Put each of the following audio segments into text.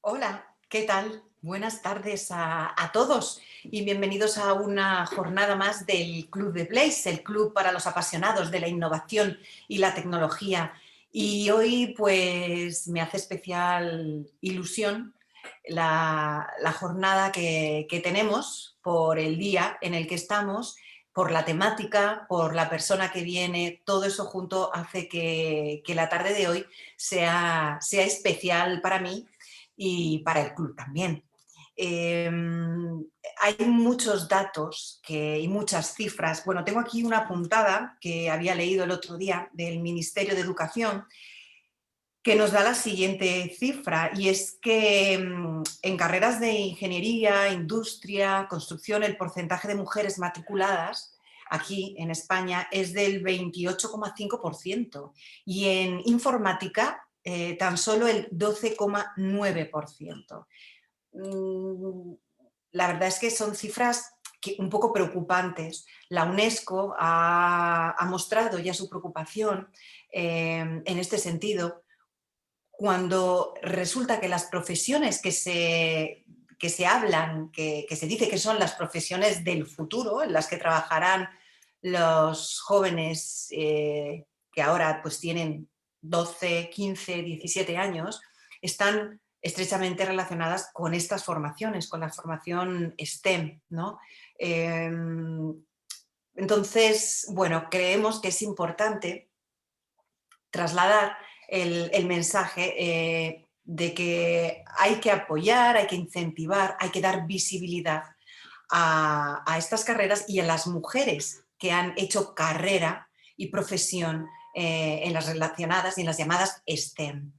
Hola, ¿qué tal? Buenas tardes a todos y bienvenidos a una jornada más del Club de Blaze, el club para los apasionados de la innovación y la tecnología. Y hoy pues me hace especial ilusión la jornada que tenemos por el día en el que estamos, por la temática, por la persona que viene, todo eso junto hace que la tarde de hoy sea especial para mí y para el club también. Eh, Hay muchos datos y muchas cifras. Bueno, tengo aquí una apuntada que había leído el otro día del Ministerio de Educación que nos da la siguiente cifra y es que en carreras de ingeniería, industria, construcción, el porcentaje de mujeres matriculadas aquí en España es del 28,5% y en informática tan solo el 12,9%. Mm, La verdad es que son cifras un poco preocupantes. La UNESCO ha mostrado ya su preocupación en este sentido cuando resulta que las profesiones que se hablan, que se dice que son las profesiones del futuro, en las que trabajarán los jóvenes que ahora pues tienen 12, 15, 17 años, están estrechamente relacionadas con estas formaciones, con la formación STEM, ¿no? Eh, entonces, bueno, creemos que es importante trasladar el mensaje de que hay que apoyar, hay que incentivar, hay que dar visibilidad a estas carreras y a las mujeres que han hecho carrera y profesión en las relacionadas y en las llamadas STEM.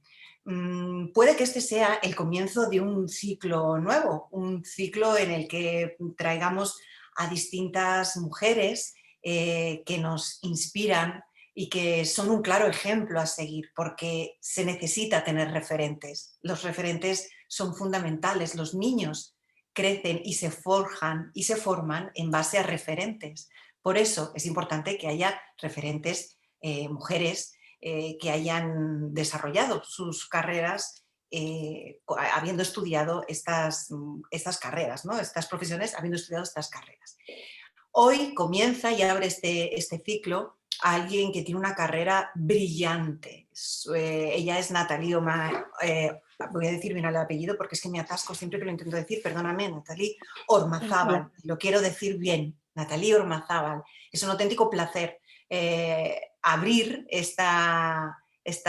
Puede que este sea el comienzo de un ciclo nuevo, un ciclo en el que traigamos a distintas mujeres que nos inspiran y que son un claro ejemplo a seguir, porque se necesita tener referentes. Los referentes son fundamentales. Los niños crecen y se forjan y se forman en base a referentes. Por eso es importante que haya referentes, mujeres, que hayan desarrollado sus carreras habiendo estudiado estas carreras, ¿no? Estas profesiones, habiendo estudiado estas carreras. Hoy comienza y abre este ciclo a alguien que tiene una carrera brillante. Ella es Nathalie voy a decir bien el apellido porque es que me atasco siempre que lo intento decir, perdóname, Nathalie Tranquila. Ormazábal, lo quiero decir bien, Nathalie Ormazábal. Es un auténtico placer abrir esta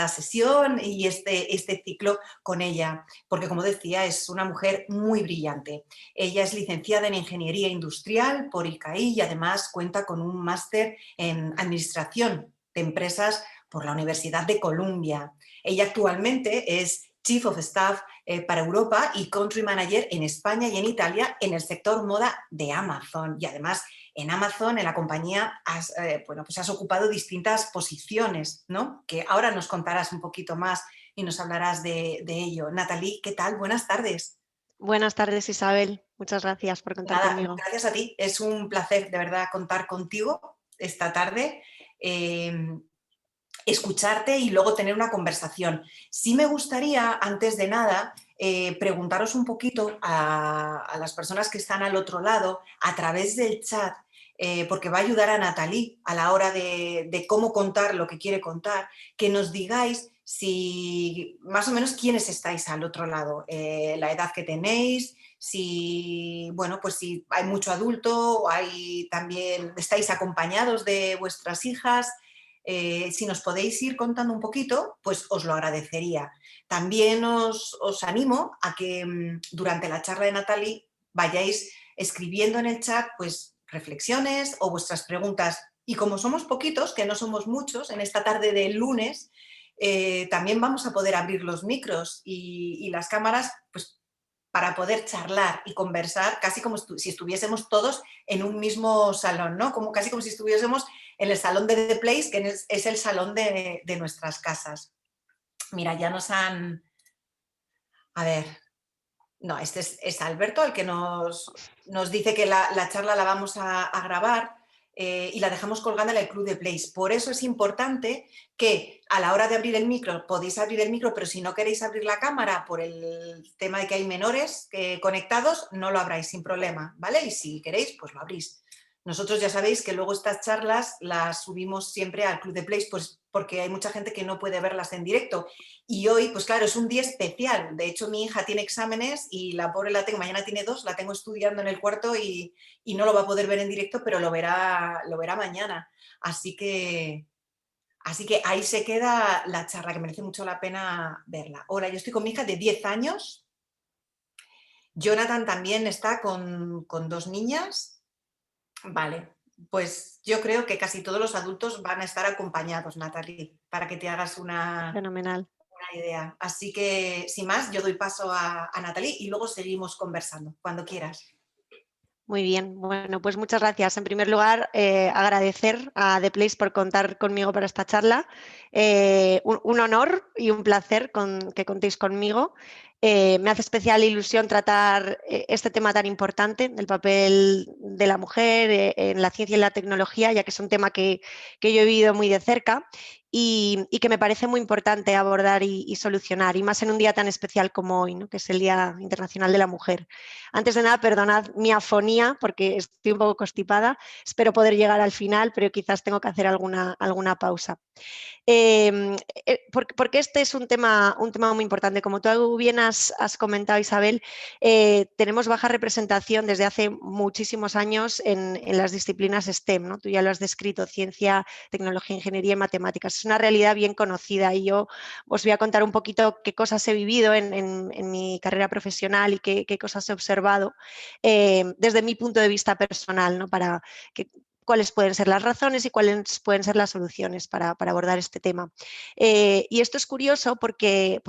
sesión y este ciclo con ella, porque como decía, es una mujer muy brillante. Ella es licenciada en Ingeniería Industrial por ICAI y además cuenta con un máster en Administración de Empresas por la Universidad de Columbia. Ella actualmente es Chief of Staff para Europa y Country Manager en España y en Italia en el sector moda de Amazon. Y además en Amazon, en la compañía, has ocupado distintas posiciones, ¿no? Que ahora nos contarás un poquito más y nos hablarás de ello. Nathalie, ¿qué tal? Buenas tardes. Buenas tardes, Isabel. Muchas gracias por contar Nada, conmigo. gracias a ti. Es un placer de verdad contar contigo esta tarde, escucharte y luego tener una conversación. Sí me gustaría, antes de nada, preguntaros un poquito a las personas que están al otro lado a través del chat, porque va a ayudar a Nathalie a la hora de cómo contar lo que quiere contar, que nos digáis si más o menos quiénes estáis al otro lado, la edad que tenéis, si, bueno, pues si hay mucho adulto, hay también, estáis acompañados de vuestras hijas. Si nos podéis ir contando un poquito, pues os lo agradecería. También os animo a que durante la charla de Nathalie vayáis escribiendo en el chat pues, reflexiones o vuestras preguntas. Y como somos poquitos, que no somos muchos, en esta tarde de lunes, también vamos a poder abrir los micros y las cámaras pues, para poder charlar y conversar casi como si estuviésemos todos en un mismo salón, ¿no? Casi como si estuviésemos en el salón de The Place, que es el salón de nuestras casas. Mira, ya nos han... A ver, no, es Alberto el que nos dice que la charla la vamos a grabar. y la dejamos colgada en el Club de Plays. Por eso es importante que a la hora de abrir el micro, podéis abrir el micro, pero si no queréis abrir la cámara por el tema de que hay menores conectados, no lo abráis sin problema, ¿vale? Y si queréis, pues lo abrís. Nosotros ya sabéis que luego estas charlas las subimos siempre al Club de Plays, pues porque hay mucha gente que no puede verlas en directo. Y hoy, pues claro, es un día especial. De hecho, mi hija tiene exámenes y la pobre mañana tiene 2, la tengo estudiando en el cuarto y no lo va a poder ver en directo, pero lo verá mañana. Así que ahí se queda la charla, que merece mucho la pena verla. Ahora, yo estoy con mi hija de 10 años. Jonathan también está con 2 niñas. Vale, pues yo creo que casi todos los adultos van a estar acompañados, Natalie, para que te hagas una Fenomenal. idea. Así que, sin más, yo doy paso a Natalie y luego seguimos conversando, cuando quieras. Muy bien, bueno, pues muchas gracias. En primer lugar, agradecer a The Place por contar conmigo para esta charla. Un honor y un placer que contéis conmigo. Me hace especial ilusión tratar este tema tan importante, el papel de la mujer en la ciencia y la tecnología, ya que es un tema que yo he vivido muy de cerca y que me parece muy importante abordar y solucionar, y más en un día tan especial como hoy, ¿no? Que es el Día Internacional de la Mujer. Antes de nada, perdonad mi afonía porque estoy un poco constipada. Espero poder llegar al final, pero quizás tengo que hacer alguna pausa. Porque este es un tema muy importante. Como tú bien has comentado, Isabel, tenemos baja representación desde hace muchísimos años en las disciplinas STEM, ¿no? Tú ya lo has descrito: ciencia, tecnología, ingeniería y matemáticas. Es una realidad bien conocida y yo os voy a contar un poquito qué cosas he vivido en mi carrera profesional y qué cosas he observado desde mi punto de vista personal, ¿no? Para cuáles pueden ser las razones y cuáles pueden ser las soluciones para abordar este tema. Y esto es curioso porque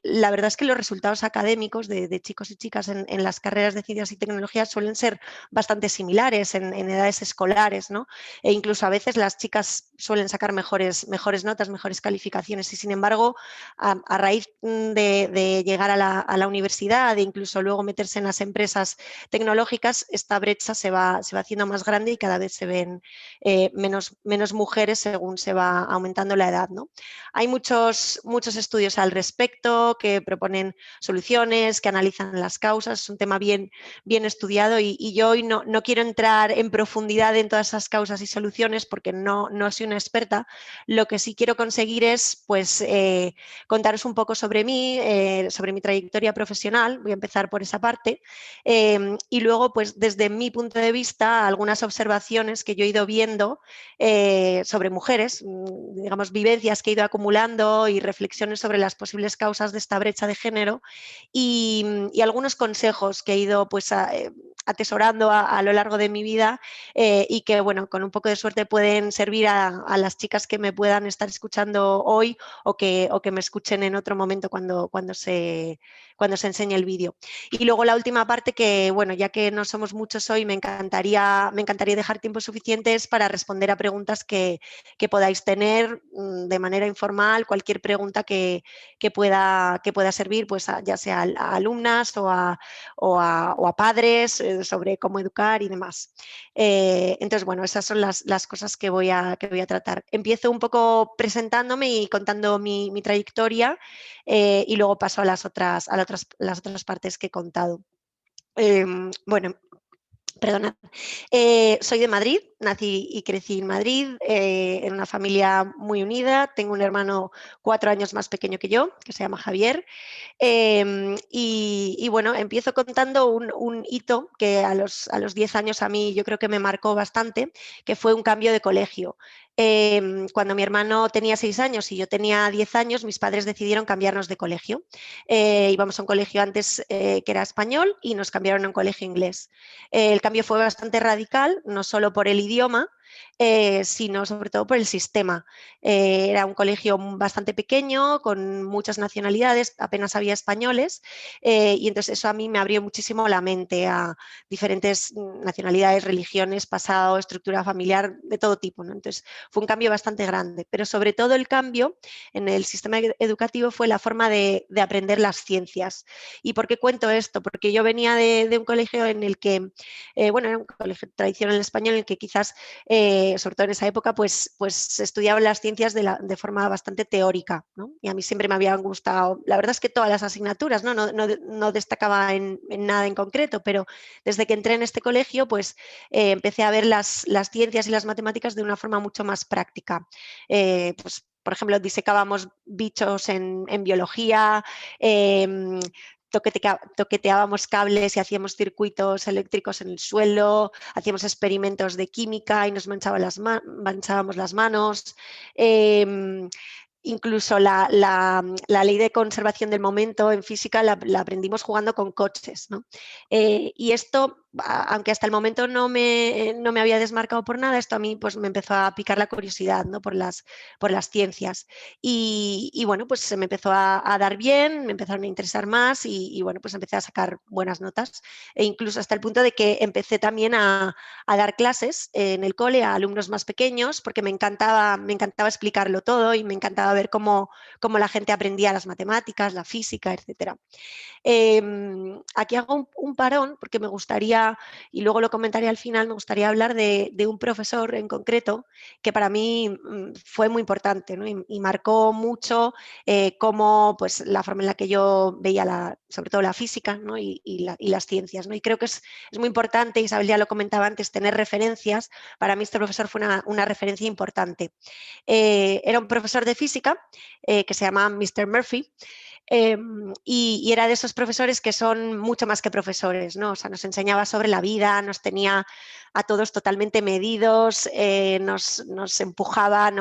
la verdad es que los resultados académicos de chicos y chicas en las carreras de ciencias y tecnologías suelen ser bastante similares en edades escolares, ¿no? E incluso a veces las chicas suelen sacar mejores notas, mejores calificaciones, y sin embargo, a raíz de llegar a la universidad e incluso luego meterse en las empresas tecnológicas, esta brecha se va haciendo más grande y cada vez se ven menos mujeres según se va aumentando la edad, ¿no? Hay muchos estudios al respecto que proponen soluciones, que analizan las causas. Es un tema bien estudiado y yo hoy no quiero entrar en profundidad en todas esas causas y soluciones porque no soy una experta. Lo que sí quiero conseguir es pues, contaros un poco sobre mí, sobre mi trayectoria profesional. Voy a empezar por esa parte. Y luego, pues desde mi punto de vista, algunas observaciones que yo he ido viendo sobre mujeres, digamos, vivencias que he ido acumulando y reflexiones sobre las posibles causas de esta brecha de género y algunos consejos que he ido pues, atesorando a lo largo de mi vida y que, bueno, con un poco de suerte pueden servir a las chicas que me puedan estar escuchando hoy o que me escuchen en otro momento cuando se enseñe el vídeo. Y luego la última parte que, bueno, ya que no somos muchos hoy, me encantaría dejar tiempos suficientes para responder a preguntas que podáis tener de manera informal, cualquier pregunta que pueda servir, pues ya sea a alumnas o a padres sobre cómo educar y demás. Entonces, bueno, esas son las cosas que voy a tratar. Empiezo un poco presentándome y contando mi trayectoria y luego paso a las otras partes que he contado. Bueno, perdonad. Soy de Madrid, nací y crecí en Madrid, en una familia muy unida. Tengo un hermano 4 años más pequeño que yo, que se llama Javier. Y bueno, empiezo contando un hito que a los 10 años a mí yo creo que me marcó bastante, que fue un cambio de colegio. Cuando mi hermano tenía 6 años y yo tenía 10 años, mis padres decidieron cambiarnos de colegio. Íbamos a un colegio antes que era español y nos cambiaron a un colegio inglés. El cambio fue bastante radical, no solo por el idioma, sino sobre todo por el sistema. Era un colegio bastante pequeño, con muchas nacionalidades, apenas había españoles, y entonces eso a mí me abrió muchísimo la mente a diferentes nacionalidades, religiones, pasado, estructura familiar, de todo tipo, ¿no? Entonces fue un cambio bastante grande, pero sobre todo el cambio en el sistema educativo fue la forma de aprender las ciencias. ¿Y por qué cuento esto? Porque yo venía de un colegio en el que, bueno, era un colegio tradicional español en el que quizás, sobre todo en esa época, pues se estudiaban las ciencias de forma bastante teórica, ¿no? Y a mí siempre me habían gustado, la verdad es que todas las asignaturas, no destacaba en nada en concreto, pero desde que entré en este colegio, pues empecé a ver las ciencias y las matemáticas de una forma mucho más práctica. Pues, por ejemplo, disecábamos bichos en biología, toqueteábamos cables y hacíamos circuitos eléctricos en el suelo, hacíamos experimentos de química y nos manchábamos las manos. Incluso la ley de conservación del momento en física la aprendimos jugando con coches, ¿no? Y esto, aunque hasta el momento no me había desmarcado por nada, esto a mí pues, me empezó a picar la curiosidad, ¿no? por las ciencias. Y bueno, pues se me empezó a dar bien, me empezaron a interesar más y bueno, pues empecé a sacar buenas notas. E incluso hasta el punto de que empecé también a dar clases en el cole a alumnos más pequeños, porque me encantaba explicarlo todo y me encantaba ver cómo la gente aprendía las matemáticas, la física, etcétera. Aquí hago un parón porque me gustaría, y luego lo comentaré al final, me gustaría hablar de un profesor en concreto que para mí fue muy importante, ¿no? y marcó mucho cómo, pues, la forma en la que yo veía sobre todo la física, ¿no? y las ciencias, ¿no? Y creo que es muy importante, Isabel ya lo comentaba antes, tener referencias. Para mí este profesor fue una referencia importante. Era un profesor de física que se llama Mr. Murphy. Y era de esos profesores que son mucho más que profesores, ¿no? O sea, nos enseñaba sobre la vida, nos tenía a todos totalmente medidos, nos empujaba,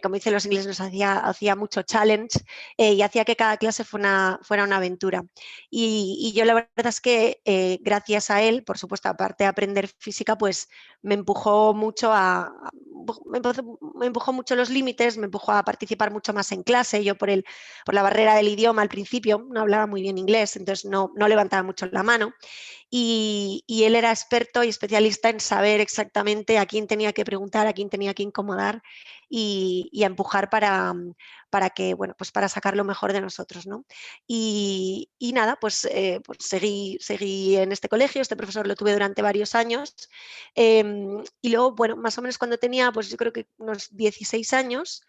como dicen los ingleses, nos hacía mucho challenge y hacía que cada clase fuera una aventura. Y yo la verdad es que gracias a él, por supuesto, aparte de aprender física, pues me empujó mucho me empujó mucho los límites, me empujó a participar mucho más en clase. Yo por la barrera del idioma al principio no hablaba muy bien inglés, entonces no levantaba mucho la mano. Y él era experto y especialista en saber exactamente a quién tenía que preguntar, a quién tenía que incomodar y a empujar para que, bueno, pues para sacar lo mejor de nosotros, ¿no? Y nada, pues seguí en este colegio, este profesor lo tuve durante varios años y luego, bueno, más o menos cuando tenía, pues yo creo que unos 16 años,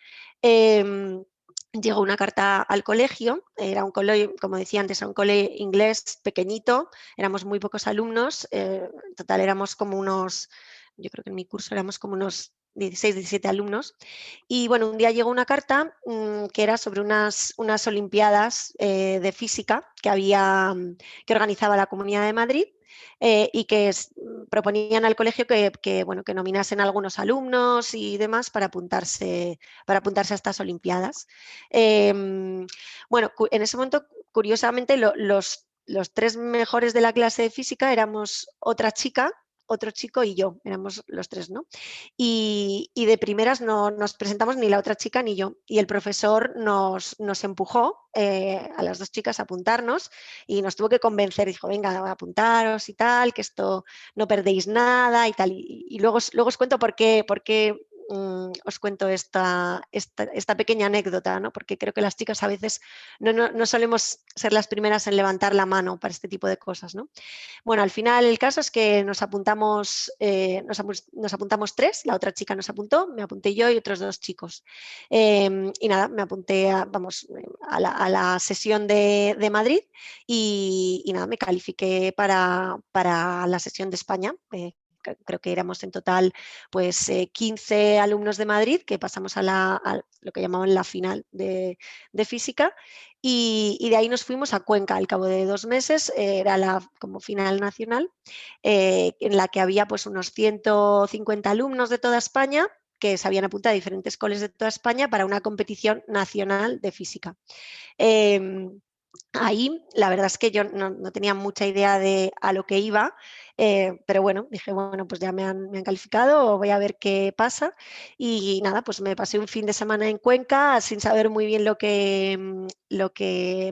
llegó una carta al colegio, era un cole, como decía antes, era un cole inglés pequeñito, éramos muy pocos alumnos, en total éramos como yo creo que en mi curso éramos como unos 16, 17 alumnos. Y bueno, un día llegó una carta que era sobre unas olimpiadas de física que organizaba la Comunidad de Madrid y que proponían al colegio bueno, que nominasen a algunos alumnos y demás para apuntarse a estas olimpiadas. Bueno, en ese momento, curiosamente, los tres mejores de la clase de física éramos otra chica, otro chico y yo, éramos los tres, ¿no? Y de primeras no nos presentamos ni la otra chica ni yo. Y el profesor nos empujó a las dos chicas a apuntarnos y nos tuvo que convencer. Dijo, venga, apuntaros y tal, que esto no perdéis nada y tal. Y luego os cuento por qué os cuento esta pequeña anécdota, ¿no? Porque creo que las chicas a veces no solemos ser las primeras en levantar la mano para este tipo de cosas, ¿no? Bueno, al final el caso es que nos apuntamos tres, la otra chica nos apuntó, me apunté yo y otros dos chicos. Y nada, me apunté a la sesión de Madrid y nada, me califiqué para la sesión de España. Creo que éramos en total pues 15 alumnos de Madrid que pasamos a lo que llamaban la final de física y de ahí nos fuimos a Cuenca al cabo de 2 meses, era como final nacional, en la que había pues unos 150 alumnos de toda España que se habían apuntado a diferentes coles de toda España para una competición nacional de física. Ahí la verdad es que yo no tenía mucha idea de a lo que iba, pero bueno, dije, bueno, pues ya me han calificado, voy a ver qué pasa. Y nada, pues me pasé un fin de semana en Cuenca sin saber muy bien lo que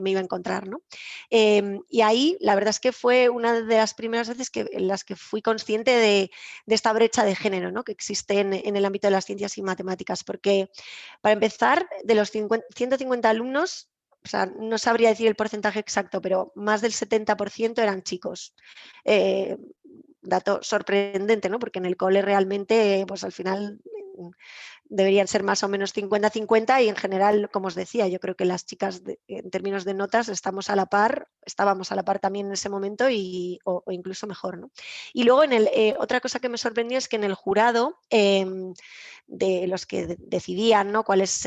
me iba a encontrar, ¿no? Y ahí la verdad es que fue una de las primeras veces en las que fui consciente de esta brecha de género, ¿no? Que existe en el ámbito de las ciencias y matemáticas, porque para empezar, de los 150 alumnos, o sea, no sabría decir el porcentaje exacto, pero más del 70% eran chicos. Eh, Dato sorprendente, ¿no? Porque en el cole realmente, pues al final deberían ser más o menos 50-50 y en general, como os decía, yo creo que las chicas en términos de notas estábamos a la par también en ese momento o incluso mejor, ¿no? Y luego otra cosa que me sorprendió es que en el jurado de los que decidían, ¿no? cuáles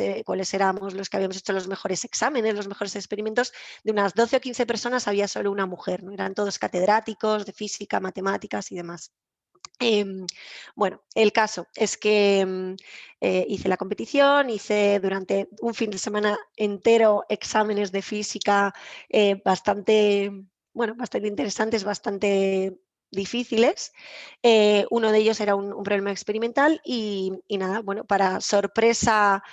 éramos los que habíamos hecho los mejores exámenes, los mejores experimentos, de unas 12 o 15 personas había solo una mujer, ¿no? Eran todos catedráticos de física, matemáticas y demás. Bueno, el caso es que hice la competición, hice durante un fin de semana entero exámenes de física bastante interesantes, bastante difíciles. Uno de ellos era un problema experimental y nada, bueno, para sorpresa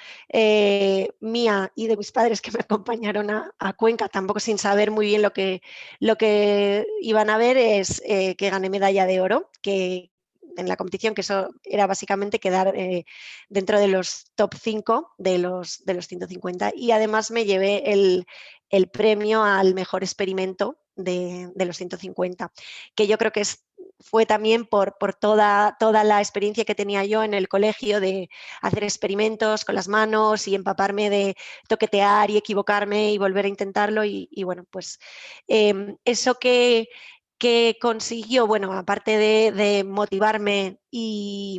mía y de mis padres que me acompañaron a Cuenca, tampoco sin saber muy bien lo que iban a ver, es que gané medalla de oro, que en la competición, que eso era básicamente quedar dentro de los top 5 de los 150, y además me llevé el premio al mejor experimento de los 150, que yo creo que fue también por toda la experiencia que tenía yo en el colegio de hacer experimentos con las manos y empaparme de toquetear y equivocarme y volver a intentarlo y bueno, pues eso que consiguió, bueno, aparte de motivarme y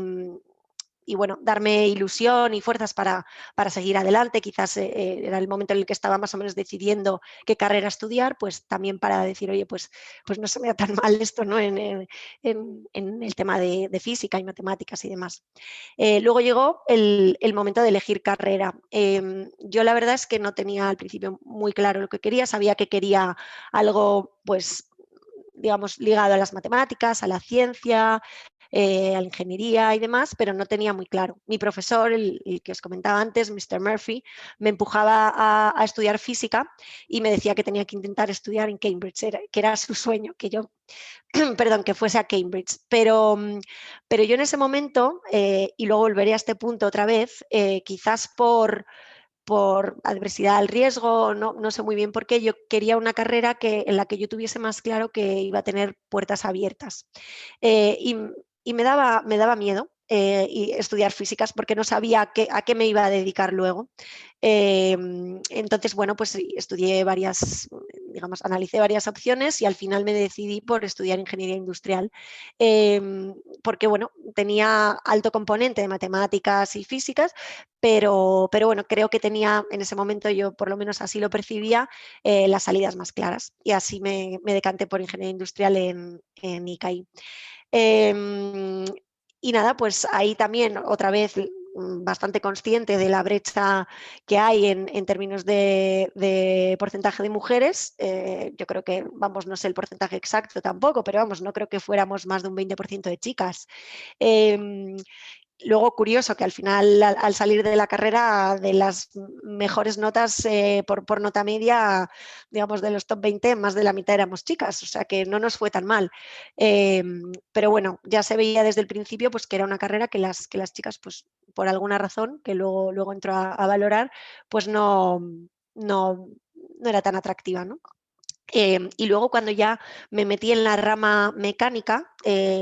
bueno, darme ilusión y fuerzas para seguir adelante, quizás era el momento en el que estaba más o menos decidiendo qué carrera estudiar, pues también para decir, oye, pues no se me da tan mal esto, ¿no? En el tema de física y matemáticas y demás. Luego llegó el momento de elegir carrera. Yo la verdad es que no tenía al principio muy claro lo que quería, sabía que quería algo, pues, digamos, ligado a las matemáticas, a la ciencia, a la ingeniería y demás, pero no tenía muy claro. Mi profesor, el que os comentaba antes, Mr. Murphy, me empujaba a estudiar física y me decía que tenía que intentar estudiar en Cambridge, que era su sueño, que yo, perdón, que fuese a Cambridge. Pero yo en ese momento, y luego volveré a este punto otra vez, quizás por adversidad al riesgo, no sé muy bien por qué, yo quería una carrera en la que yo tuviese más claro que iba a tener puertas abiertas. Y me daba miedo y estudiar físicas porque no sabía a qué me iba a dedicar luego. Entonces, bueno, pues estudié analicé varias opciones y al final me decidí por estudiar ingeniería industrial porque, bueno, tenía alto componente de matemáticas y físicas, pero bueno, creo que tenía en ese momento, yo por lo menos así lo percibía, las salidas más claras y así me decanté por ingeniería industrial en ICAI. Y nada, pues ahí también otra vez bastante consciente de la brecha que hay en términos de porcentaje de mujeres. Yo creo que, vamos, no sé el porcentaje exacto tampoco, pero vamos, no creo que fuéramos más de un 20% de chicas. Luego, curioso que al final, al salir de la carrera, de las mejores notas por nota media, digamos, de los top 20, más de la mitad éramos chicas, o sea que no nos fue tan mal. Pero bueno, ya se veía desde el principio pues, que era una carrera que las chicas, pues por alguna razón, que luego entro a valorar, pues no era tan atractiva, ¿no? Y luego cuando ya me metí en la rama mecánica,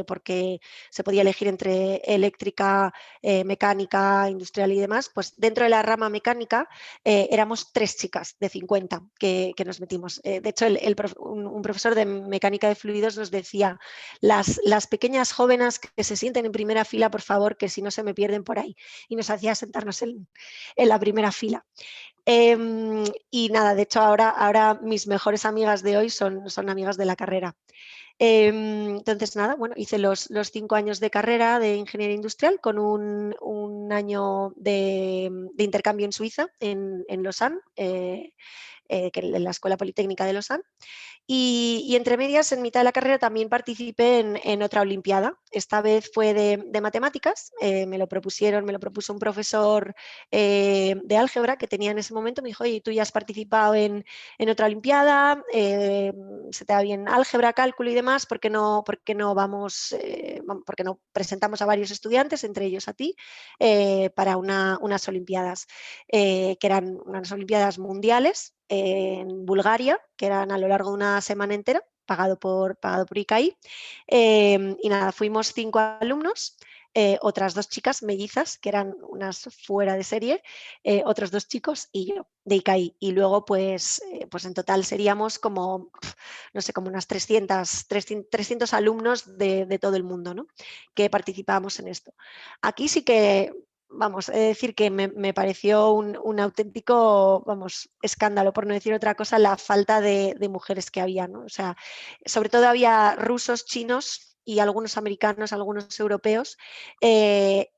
porque se podía elegir entre eléctrica, mecánica, industrial y demás, pues dentro de la rama mecánica éramos 3 chicas de 50 que nos metimos. De hecho, un profesor de mecánica de fluidos nos decía, las pequeñas jóvenes que se sienten en primera fila, por favor, que si no se me pierden por ahí. Y nos hacía sentarnos en la primera fila. Y nada, de hecho ahora mis mejores amigas de hoy son amigas de la carrera. Entonces nada, bueno, hice los 5 años de carrera de ingeniería industrial con un año de intercambio en Suiza, en Lausanne, en la Escuela Politécnica de Lausanne. Y entre medias, en mitad de la carrera, también participé en otra olimpiada. Esta vez fue de matemáticas. Me lo propuso un profesor de álgebra que tenía en ese momento. Me dijo, oye, tú ya has participado en otra olimpiada, se te da bien álgebra, cálculo y demás, ¿por qué no presentamos a varios estudiantes, entre ellos a ti, para unas olimpiadas, que eran unas olimpiadas mundiales en Bulgaria, que eran a lo largo de una semana entera, pagado por ICAI. Y nada, fuimos 5 alumnos, otras 2 chicas mellizas, que eran unas fuera de serie, otros 2 chicos y yo, de ICAI. Y luego, pues en total seríamos como, no sé, como unas 300 alumnos de todo el mundo, ¿no?, que participábamos en esto. Aquí sí que, vamos, he de decir que me pareció un auténtico, vamos, escándalo, por no decir otra cosa, la falta de mujeres que había, ¿no? O sea, sobre todo había rusos, chinos y algunos americanos, algunos europeos,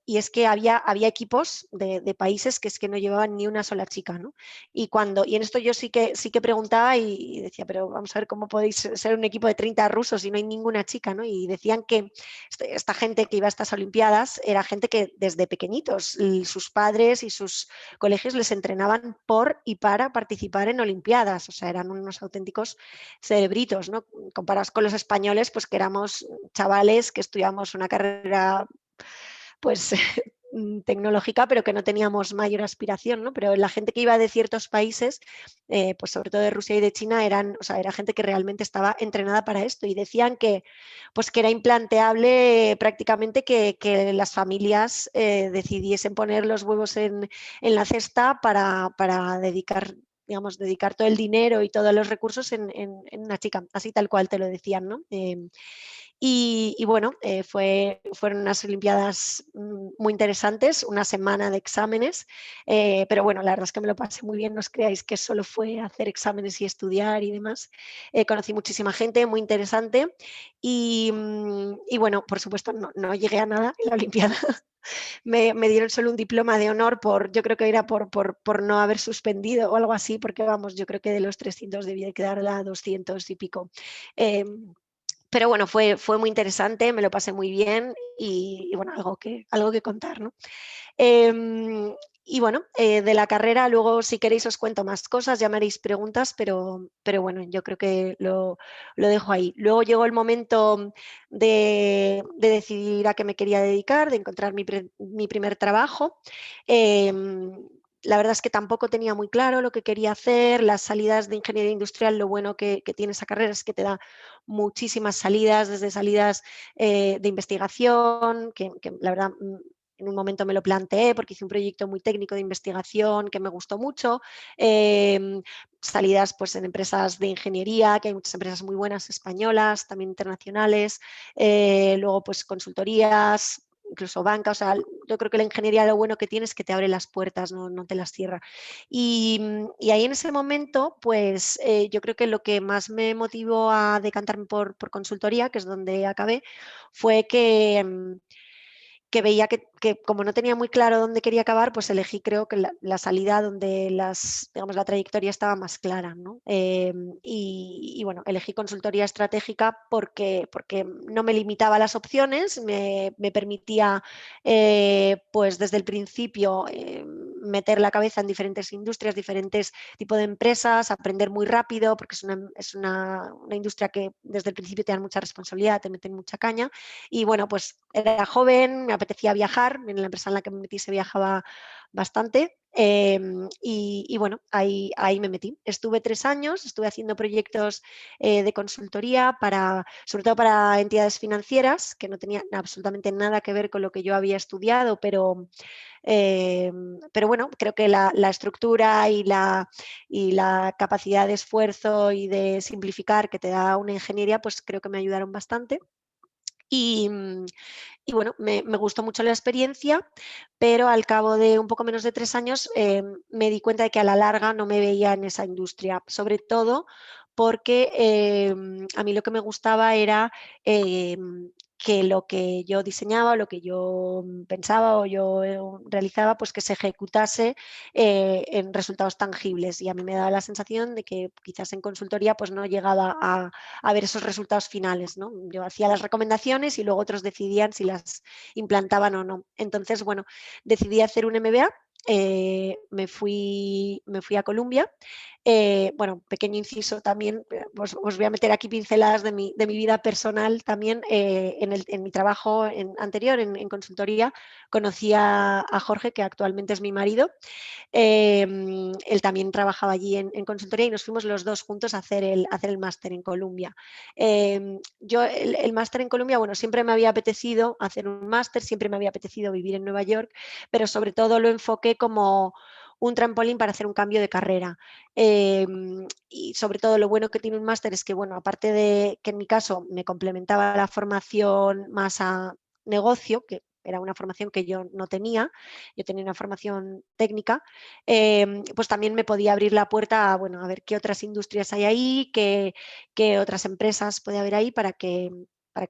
y es que había equipos de países que es que no llevaban ni una sola chica, ¿no? Y en esto yo sí que preguntaba y decía, pero vamos a ver cómo podéis ser un equipo de 30 rusos y no hay ninguna chica, ¿no? Y decían que esta gente que iba a estas olimpiadas era gente que desde pequeñitos sus padres y sus colegios les entrenaban por y para participar en olimpiadas, o sea, eran unos auténticos cerebritos, ¿no? Comparados con los españoles, pues que éramos chavales que estudiamos una carrera pues tecnológica, pero que no teníamos mayor aspiración, ¿no? Pero la gente que iba de ciertos países, pues sobre todo de Rusia y de China, era gente que realmente estaba entrenada para esto y decían pues que era implanteable prácticamente que las familias decidiesen poner los huevos en la cesta para dedicar todo el dinero y todos los recursos en una chica, así tal cual te lo decían, ¿no? Y bueno, fueron unas olimpiadas muy interesantes, una semana de exámenes, pero bueno, la verdad es que me lo pasé muy bien, no os creáis que solo fue hacer exámenes y estudiar y demás. Conocí muchísima gente, muy interesante y bueno, por supuesto no llegué a nada en la olimpiada. Me dieron solo un diploma de honor yo creo que era por no haber suspendido o algo así, porque vamos, yo creo que de los 300 debía quedar a 200 y pico. Pero bueno, fue muy interesante, me lo pasé muy bien y bueno, algo que contar, ¿no? Y bueno, de la carrera luego si queréis os cuento más cosas, ya me haréis preguntas, pero bueno, yo creo que lo dejo ahí. Luego llegó el momento de decidir a qué me quería dedicar, de encontrar mi primer trabajo. La verdad es que tampoco tenía muy claro lo que quería hacer. Las salidas de ingeniería industrial, lo bueno que tiene esa carrera es que te da muchísimas salidas, desde salidas de investigación, que la verdad en un momento me lo planteé porque hice un proyecto muy técnico de investigación que me gustó mucho, salidas pues en empresas de ingeniería, que hay muchas empresas muy buenas españolas, también internacionales, luego pues consultorías, incluso banca, o sea, yo creo que la ingeniería lo bueno que tiene es que te abre las puertas, no te las cierra. Y ahí en ese momento, pues yo creo que lo que más me motivó a decantarme por consultoría, que es donde acabé, fue que veía que como no tenía muy claro dónde quería acabar, pues elegí creo que la salida donde digamos, la trayectoria estaba más clara, ¿no? Y bueno, elegí consultoría estratégica porque no me limitaba a las opciones, me permitía pues desde el principio meter la cabeza en diferentes industrias, diferentes tipos de empresas, aprender muy rápido, porque es una industria que desde el principio te dan mucha responsabilidad, te meten mucha caña. Y bueno, pues era joven, me apetecía viajar, en la empresa en la que me metí se viajaba bastante. Y bueno, ahí me metí. Estuve 3 años, estuve haciendo proyectos de consultoría sobre todo para entidades financieras, que no tenían absolutamente nada que ver con lo que yo había estudiado, pero bueno, creo que la estructura y la capacidad de esfuerzo y de simplificar que te da una ingeniería, pues creo que me ayudaron bastante. Y bueno, me gustó mucho la experiencia, pero al cabo de un poco menos de 3 años me di cuenta de que a la larga no me veía en esa industria, sobre todo porque a mí lo que me gustaba era que lo que yo diseñaba, lo que yo pensaba o yo realizaba, pues que se ejecutase en resultados tangibles. Y a mí me daba la sensación de que quizás en consultoría pues no llegaba a ver esos resultados finales, ¿no? Yo hacía las recomendaciones y luego otros decidían si las implantaban o no. Entonces, bueno, decidí hacer un MBA. Me fui a Columbia. Bueno, pequeño inciso también, os voy a meter aquí pinceladas de mi vida personal también. En mi trabajo anterior en consultoría conocí a Jorge, que actualmente es mi marido. Él también trabajaba allí en consultoría y nos fuimos los dos juntos a hacer el máster en Columbia. Yo el máster en Columbia, bueno, siempre me había apetecido hacer un máster, siempre me había apetecido vivir en Nueva York, pero sobre todo lo enfoqué como un trampolín para hacer un cambio de carrera. Y sobre todo lo bueno que tiene un máster es que, bueno, aparte de que en mi caso me complementaba la formación más a negocio, que era una formación que yo no tenía, yo tenía una formación técnica, pues también me podía abrir la puerta a, bueno, a ver qué otras industrias hay ahí, qué otras empresas puede haber ahí para que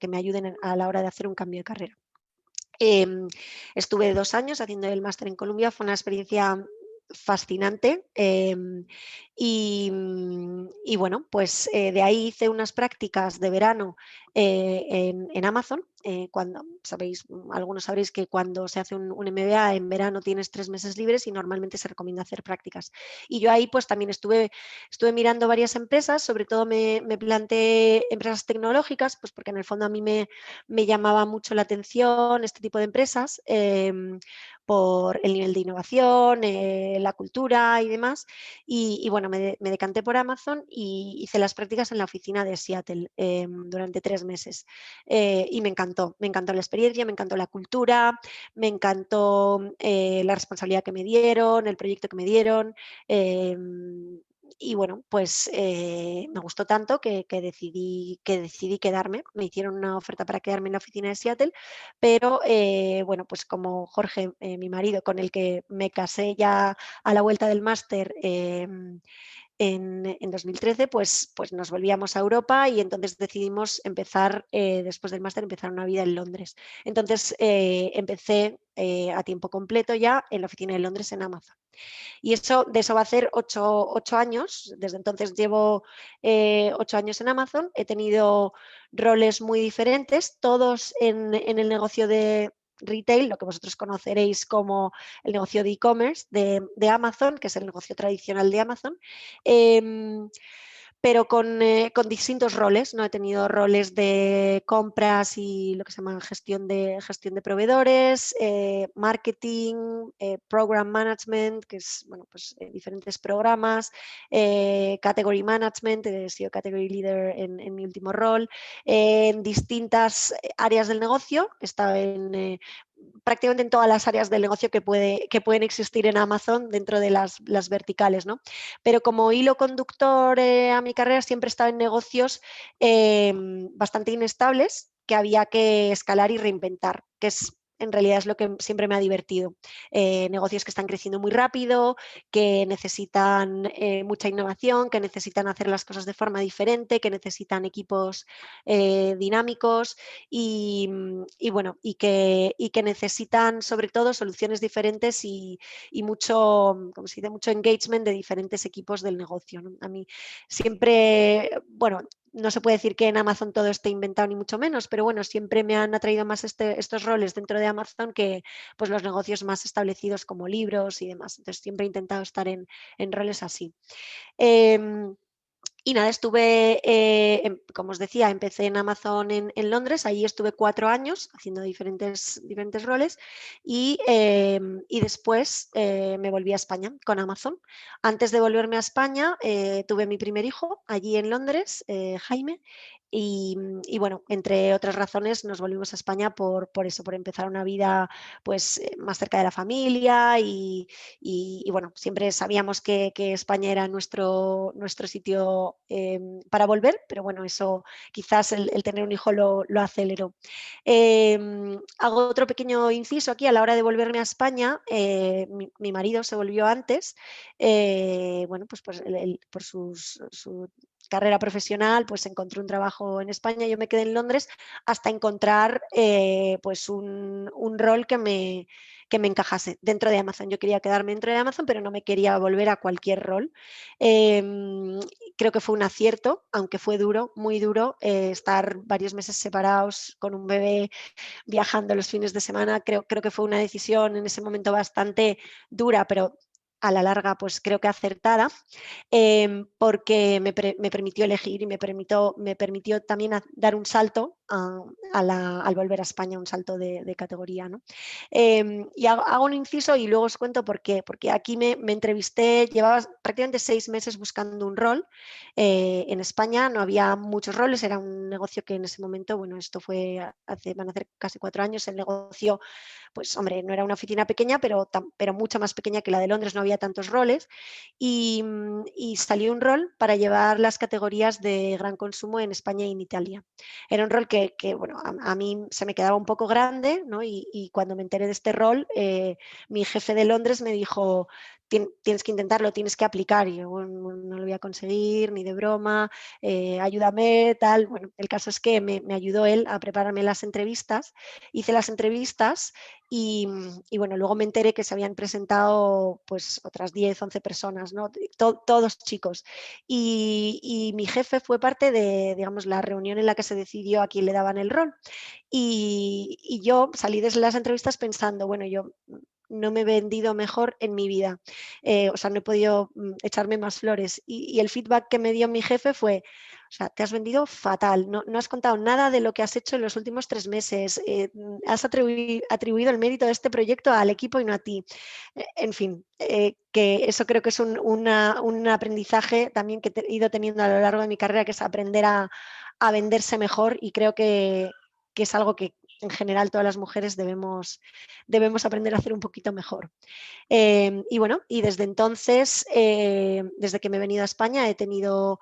me ayuden a la hora de hacer un cambio de carrera. Estuve 2 años haciendo el máster en Columbia, fue una experiencia fascinante. Y bueno, pues de ahí hice unas prácticas de verano en Amazon. Cuando sabéis, algunos sabréis que cuando se hace un MBA en verano tienes 3 meses libres y normalmente se recomienda hacer prácticas. Y yo ahí pues también estuve mirando varias empresas, sobre todo me planteé empresas tecnológicas, pues porque en el fondo a mí me llamaba mucho la atención este tipo de empresas por el nivel de innovación, la cultura y demás. Y bueno, me decanté por Amazon y hice las prácticas en la oficina de Seattle durante 3 meses. Y me encantó la experiencia, me encantó la cultura, me encantó la responsabilidad que me dieron, el proyecto que me dieron. Y bueno, pues me gustó tanto que decidí quedarme. Me hicieron una oferta para quedarme en la oficina de Seattle, pero bueno, pues como Jorge, mi marido, con el que me casé ya a la vuelta del máster en 2013, pues nos volvíamos a Europa y entonces decidimos empezar, después del máster, empezar una vida en Londres. Entonces empecé a tiempo completo ya en la oficina de Londres en Amazon. Y de eso va a ser 8 años. Desde entonces llevo 8 años en Amazon. He tenido roles muy diferentes, todos en el negocio de retail, lo que vosotros conoceréis como el negocio de e-commerce de Amazon, que es el negocio tradicional de Amazon. Pero con distintos roles, ¿no? He tenido roles de compras y lo que se llama gestión de proveedores, marketing, program management, que es, bueno, pues diferentes programas, category management, he sido category leader en mi último rol, en distintas áreas del negocio. He estado en prácticamente en todas las áreas del negocio que pueden existir en Amazon dentro de las verticales, ¿no? Pero como hilo conductor a mi carrera siempre he estado en negocios bastante inestables que había que escalar y reinventar, que en realidad es lo que siempre me ha divertido. Negocios que están creciendo muy rápido, que necesitan mucha innovación, que necesitan hacer las cosas de forma diferente, que necesitan equipos dinámicos y bueno, y que necesitan sobre todo soluciones diferentes y mucho, como se dice, mucho engagement de diferentes equipos del negocio, ¿no? A mí siempre, bueno, no se puede decir que en Amazon todo esté inventado ni mucho menos, pero bueno, siempre me han atraído más estos roles dentro de Amazon que pues los negocios más establecidos como libros y demás. Entonces siempre he intentado estar en roles así. Y nada, estuve, como os decía, empecé en Amazon en Londres, ahí estuve 4 años haciendo diferentes roles y después me volví a España con Amazon. Antes de volverme a España tuve mi primer hijo allí en Londres, Jaime, y bueno, entre otras razones nos volvimos a España por eso, por empezar una vida pues más cerca de la familia y bueno, siempre sabíamos que España era nuestro sitio para volver, pero bueno, eso quizás el tener un hijo lo aceleró. Hago otro pequeño inciso aquí. A la hora de volverme a España, mi marido se volvió antes, bueno, pues por su carrera profesional, pues encontré un trabajo en España, yo me quedé en Londres hasta encontrar pues un rol que me encajase dentro de Amazon. Yo quería quedarme dentro de Amazon, pero no me quería volver a cualquier rol. Creo que fue un acierto, aunque fue duro, muy duro, estar varios meses separados con un bebé, viajando los fines de semana. Creo que fue una decisión en ese momento bastante dura, pero a la larga pues creo que acertada, porque me permitió elegir y me permitió también dar un salto al volver a España, un salto de categoría, ¿no? Y hago un inciso y luego os cuento por qué, porque aquí me entrevisté, llevaba prácticamente 6 meses buscando un rol. En España no había muchos roles, era un negocio que en ese momento, bueno, esto fue van a hacer casi 4 años, el negocio, pues hombre, no era una oficina pequeña, pero mucho más pequeña que la de Londres, no había tantos roles, y salió un rol para llevar las categorías de gran consumo en España y en Italia. Era un rol que bueno, a mí se me quedaba un poco grande, ¿no? Y cuando me enteré de este rol, mi jefe de Londres me dijo: Tienes que intentarlo, tienes que aplicar. Y yo, bueno, no lo voy a conseguir ni de broma, ayúdame, tal. Bueno, el caso es que me ayudó él a prepararme las entrevistas. Hice las entrevistas y bueno, luego me enteré que se habían presentado pues otras 10, 11 personas, ¿no? Todos chicos. Y mi jefe fue parte de, digamos, la reunión en la que se decidió a quién le daban el rol. Y yo salí de las entrevistas pensando, bueno, yo no me he vendido mejor en mi vida, o sea, no he podido echarme más flores. Y el feedback que me dio mi jefe fue: o sea, te has vendido fatal, no has contado nada de lo que has hecho en los últimos 3 meses, has atribuido el mérito de este proyecto al equipo y no a ti. En fin, que eso creo que es un aprendizaje también que he ido teniendo a lo largo de mi carrera, que es aprender a venderse mejor, y creo que es algo que en general todas las mujeres debemos aprender a hacer un poquito mejor. Y bueno, y desde entonces, desde que me he venido a España, he tenido,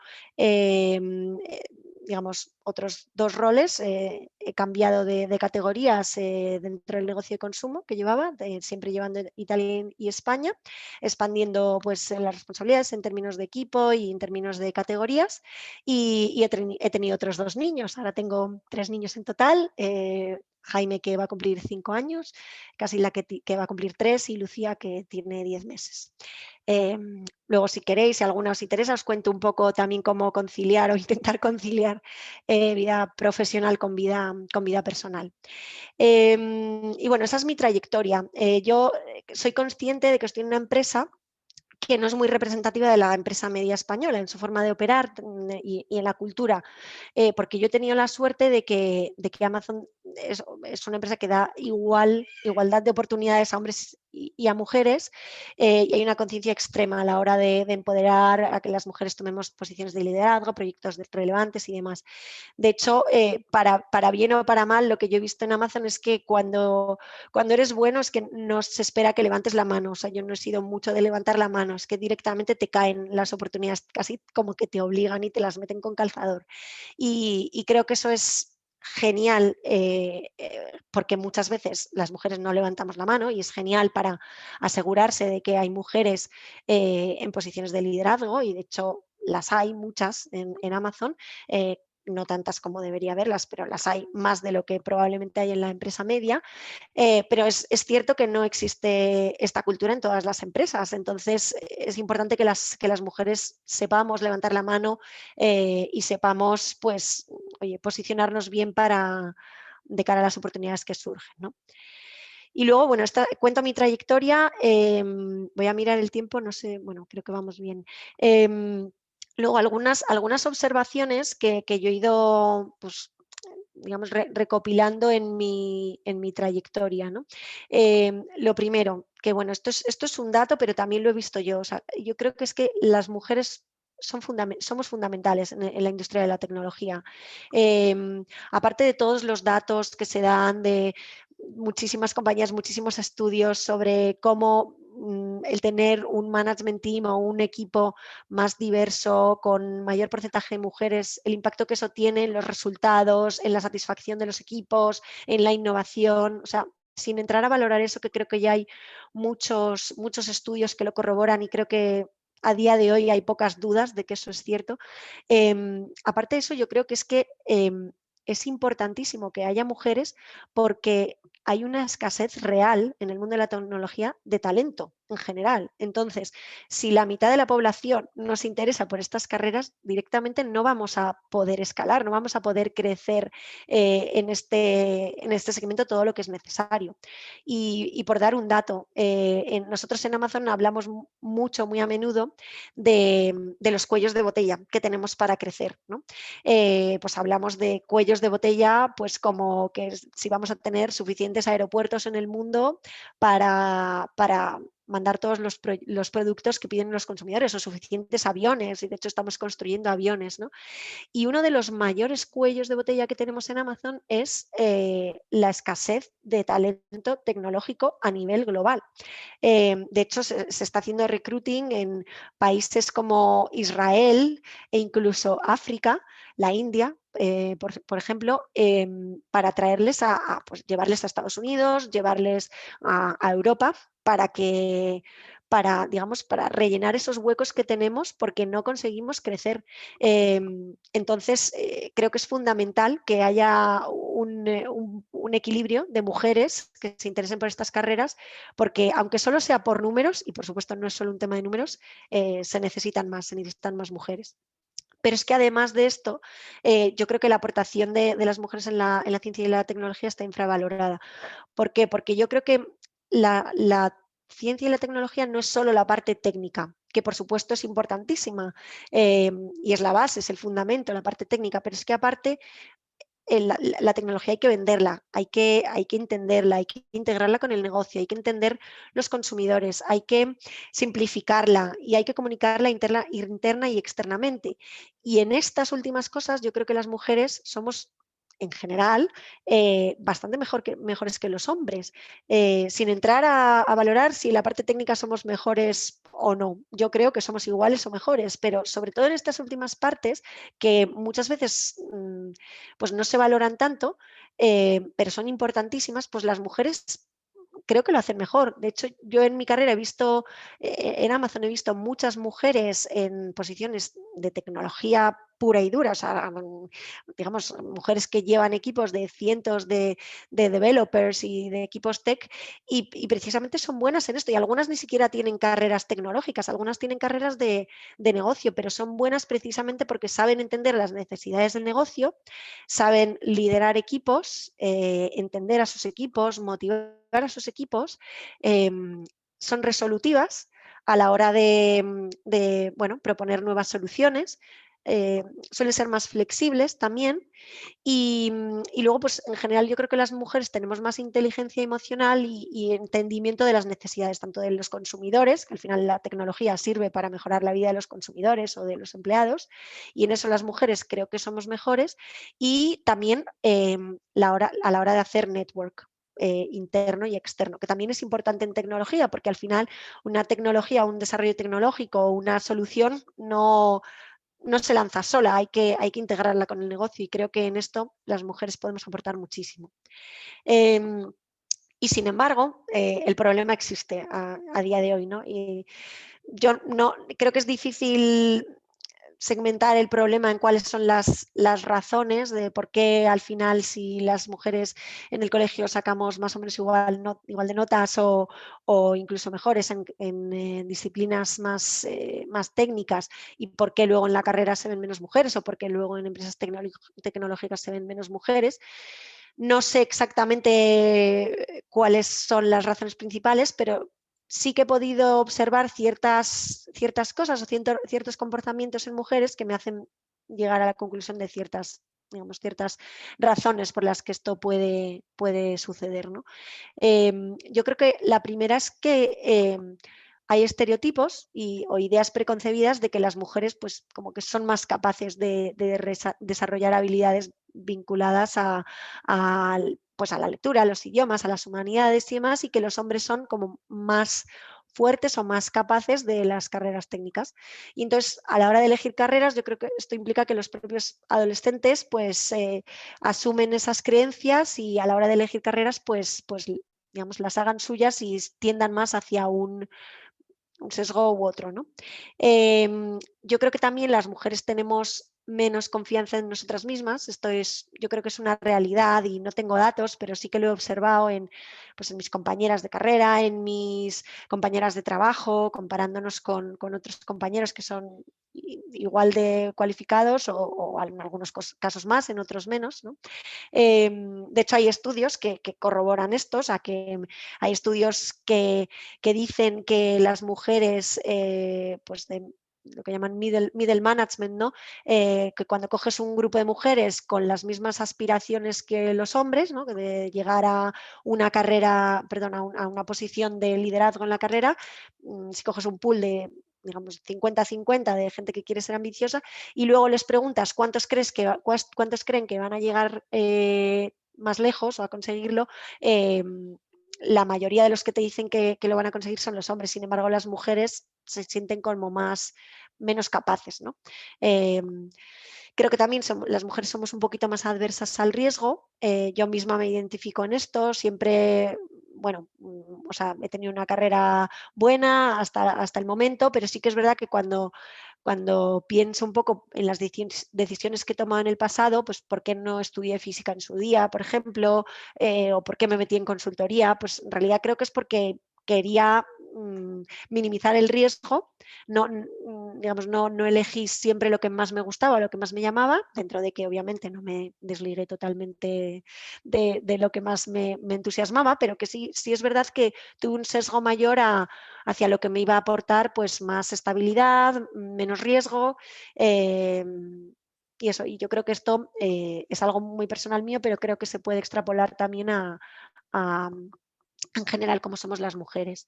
digamos, otros 2 roles. He cambiado de categorías dentro del negocio de consumo que llevaba, siempre llevando Italia y España, expandiendo pues las responsabilidades en términos de equipo y en términos de categorías. Y he tenido otros 2 niños. Ahora tengo 3 niños en total. Jaime, que va a cumplir 5 años, casi la que va a cumplir 3, y Lucía, que tiene 10 meses. Luego, si queréis, si alguna os interesa, os cuento un poco también cómo conciliar o intentar conciliar vida profesional con vida personal. Y bueno, esa es mi trayectoria. Yo soy consciente de que estoy en una empresa que no es muy representativa de la empresa media española en su forma de operar y en la cultura, porque yo he tenido la suerte de que Amazon es una empresa que da igualdad de oportunidades a hombres y a mujeres, y hay una conciencia extrema a la hora de empoderar a que las mujeres tomemos posiciones de liderazgo, proyectos relevantes y demás. De hecho, para bien o para mal, lo que yo he visto en Amazon es que cuando eres bueno es que no se espera que levantes la mano. O sea, yo no he sido mucho de levantar la mano, es que directamente te caen las oportunidades, casi como que te obligan y te las meten con calzador. Y creo que eso es genial, porque muchas veces las mujeres no levantamos la mano, y es genial para asegurarse de que hay mujeres en posiciones de liderazgo, y de hecho las hay muchas en Amazon. No tantas como debería haberlas, pero las hay más de lo que probablemente hay en la empresa media. Pero es cierto que no existe esta cultura en todas las empresas. Entonces, es importante que las mujeres sepamos levantar la mano, y sepamos, pues, oye, posicionarnos bien de cara a las oportunidades que surgen, ¿no? Y luego, bueno, cuento mi trayectoria. Voy a mirar el tiempo, no sé, bueno, creo que vamos bien. Luego, algunas observaciones que yo he ido, pues, digamos, recopilando en mi trayectoria, ¿no? Lo primero, que bueno, esto es un dato, pero también lo he visto yo. O sea, yo creo que es que las mujeres somos fundamentales en la industria de la tecnología. Aparte de todos los datos que se dan de muchísimas compañías, muchísimos estudios sobre cómo el tener un management team o un equipo más diverso, con mayor porcentaje de mujeres, el impacto que eso tiene en los resultados, en la satisfacción de los equipos, en la innovación. O sea, sin entrar a valorar eso, que creo que ya hay muchos estudios que lo corroboran, y creo que a día de hoy hay pocas dudas de que eso es cierto. Aparte de eso, yo creo que es importantísimo que haya mujeres porque hay una escasez real en el mundo de la tecnología de talento en general. Entonces, si la mitad de la población nos interesa por estas carreras, directamente no vamos a poder escalar, no vamos a poder crecer en este segmento todo lo que es necesario. Y por dar un dato, nosotros en Amazon hablamos mucho, muy a menudo, de los cuellos de botella que tenemos para crecer, ¿no? Pues hablamos de cuellos de botella, pues como que si vamos a tener suficientes aeropuertos en el mundo para mandar todos los productos que piden los consumidores o suficientes aviones, y de hecho estamos construyendo aviones, ¿no? Y uno de los mayores cuellos de botella que tenemos en Amazon es la escasez de talento tecnológico a nivel global. De hecho, se está haciendo recruiting en países como Israel e incluso África, la India, por ejemplo, para traerles pues, llevarles a Estados Unidos, llevarles a Europa digamos, para rellenar esos huecos que tenemos porque no conseguimos crecer. Entonces, creo que es fundamental que haya un equilibrio de mujeres que se interesen por estas carreras, porque aunque solo sea por números, y por supuesto no es solo un tema de números, se necesitan más mujeres. Pero es que además de esto, yo creo que la aportación de las mujeres en la ciencia y la tecnología está infravalorada. ¿Por qué? Porque yo creo que la ciencia y la tecnología no es solo la parte técnica, que por supuesto es importantísima y es la base, es el fundamento, la parte técnica, pero es que aparte la tecnología hay que venderla, hay que entenderla, hay que integrarla con el negocio, hay que entender los consumidores, hay que simplificarla y hay que comunicarla interna y externamente. Y en estas últimas cosas yo creo que las mujeres somos en general bastante mejores que los hombres, sin entrar a valorar si la parte técnica somos mejores o no. Yo creo que somos iguales o mejores, pero sobre todo en estas últimas partes que muchas veces pues no se valoran tanto, pero son importantísimas, pues las mujeres creo que lo hacen mejor. De hecho, yo en mi carrera he visto, en Amazon he visto muchas mujeres en posiciones de tecnología pura y dura, o sea, digamos, mujeres que llevan equipos de cientos de developers y de equipos tech y precisamente son buenas en esto y algunas ni siquiera tienen carreras tecnológicas, algunas tienen carreras de negocio, pero son buenas precisamente porque saben entender las necesidades del negocio, saben liderar equipos, entender a sus equipos, motivar a sus equipos, son resolutivas a la hora de bueno, proponer nuevas soluciones, suelen ser más flexibles también y luego pues en general yo creo que las mujeres tenemos más inteligencia emocional y entendimiento de las necesidades tanto de los consumidores, que al final la tecnología sirve para mejorar la vida de los consumidores o de los empleados y en eso las mujeres creo que somos mejores y también a la hora de hacer network. Interno y externo, que también es importante en tecnología, porque al final una tecnología, un desarrollo tecnológico, una solución no se lanza sola, hay que integrarla con el negocio y creo que en esto las mujeres podemos aportar muchísimo. Y sin embargo, el problema existe a día de hoy, ¿no? Y yo no creo que es difícil segmentar el problema en cuáles son las razones de por qué al final si las mujeres en el colegio sacamos más o menos igual de notas o incluso mejores en disciplinas más técnicas y por qué luego en la carrera se ven menos mujeres o por qué luego en empresas tecnológicas se ven menos mujeres. No sé exactamente cuáles son las razones principales, pero sí que he podido observar ciertas cosas o ciertos comportamientos en mujeres que me hacen llegar a la conclusión de ciertas razones por las que esto puede suceder, ¿no? Yo creo que la primera es que hay estereotipos o ideas preconcebidas de que las mujeres pues como que son más capaces de desarrollar habilidades vinculadas pues a la lectura, a los idiomas, a las humanidades y demás, y que los hombres son como más fuertes o más capaces de las carreras técnicas. Y entonces, a la hora de elegir carreras, yo creo que esto implica que los propios adolescentes pues asumen esas creencias y a la hora de elegir carreras pues digamos, las hagan suyas y tiendan más hacia un sesgo u otro, ¿no? Yo creo que también las mujeres tenemos menos confianza en nosotras mismas. Esto yo creo que es una realidad y no tengo datos, pero sí que lo he observado pues en mis compañeras de carrera, en mis compañeras de trabajo, comparándonos con otros compañeros que son igual de cualificados o en algunos casos más, en otros menos, ¿no? De hecho, hay estudios que corroboran esto, o sea, que hay estudios que dicen que las mujeres, pues de lo que llaman middle management, ¿no? Que cuando coges un grupo de mujeres con las mismas aspiraciones que los hombres, ¿no? De llegar a una carrera, perdón, a una posición de liderazgo en la carrera, si coges un pool de, digamos, 50-50 de gente que quiere ser ambiciosa y luego les preguntas cuántos creen que van a llegar más lejos o a conseguirlo, la mayoría de los que te dicen que lo van a conseguir son los hombres. Sin embargo, las mujeres se sienten como menos capaces, ¿no? Creo que también las mujeres somos un poquito más adversas al riesgo. Yo misma me identifico en esto. Siempre, bueno, o sea, he tenido una carrera buena hasta el momento, pero sí que es verdad que cuando pienso un poco en las decisiones que he tomado en el pasado, pues por qué no estudié física en su día, por ejemplo, o por qué me metí en consultoría, pues en realidad creo que es porque quería minimizar el riesgo. No, digamos, no elegí siempre lo que más me gustaba, lo que más me llamaba, dentro de que obviamente no me desligué totalmente de lo que más me entusiasmaba, pero que sí es verdad que tuve un sesgo mayor hacia lo que me iba a aportar pues más estabilidad, menos riesgo. Y eso, y yo creo que esto es algo muy personal mío, pero creo que se puede extrapolar también en general como somos las mujeres.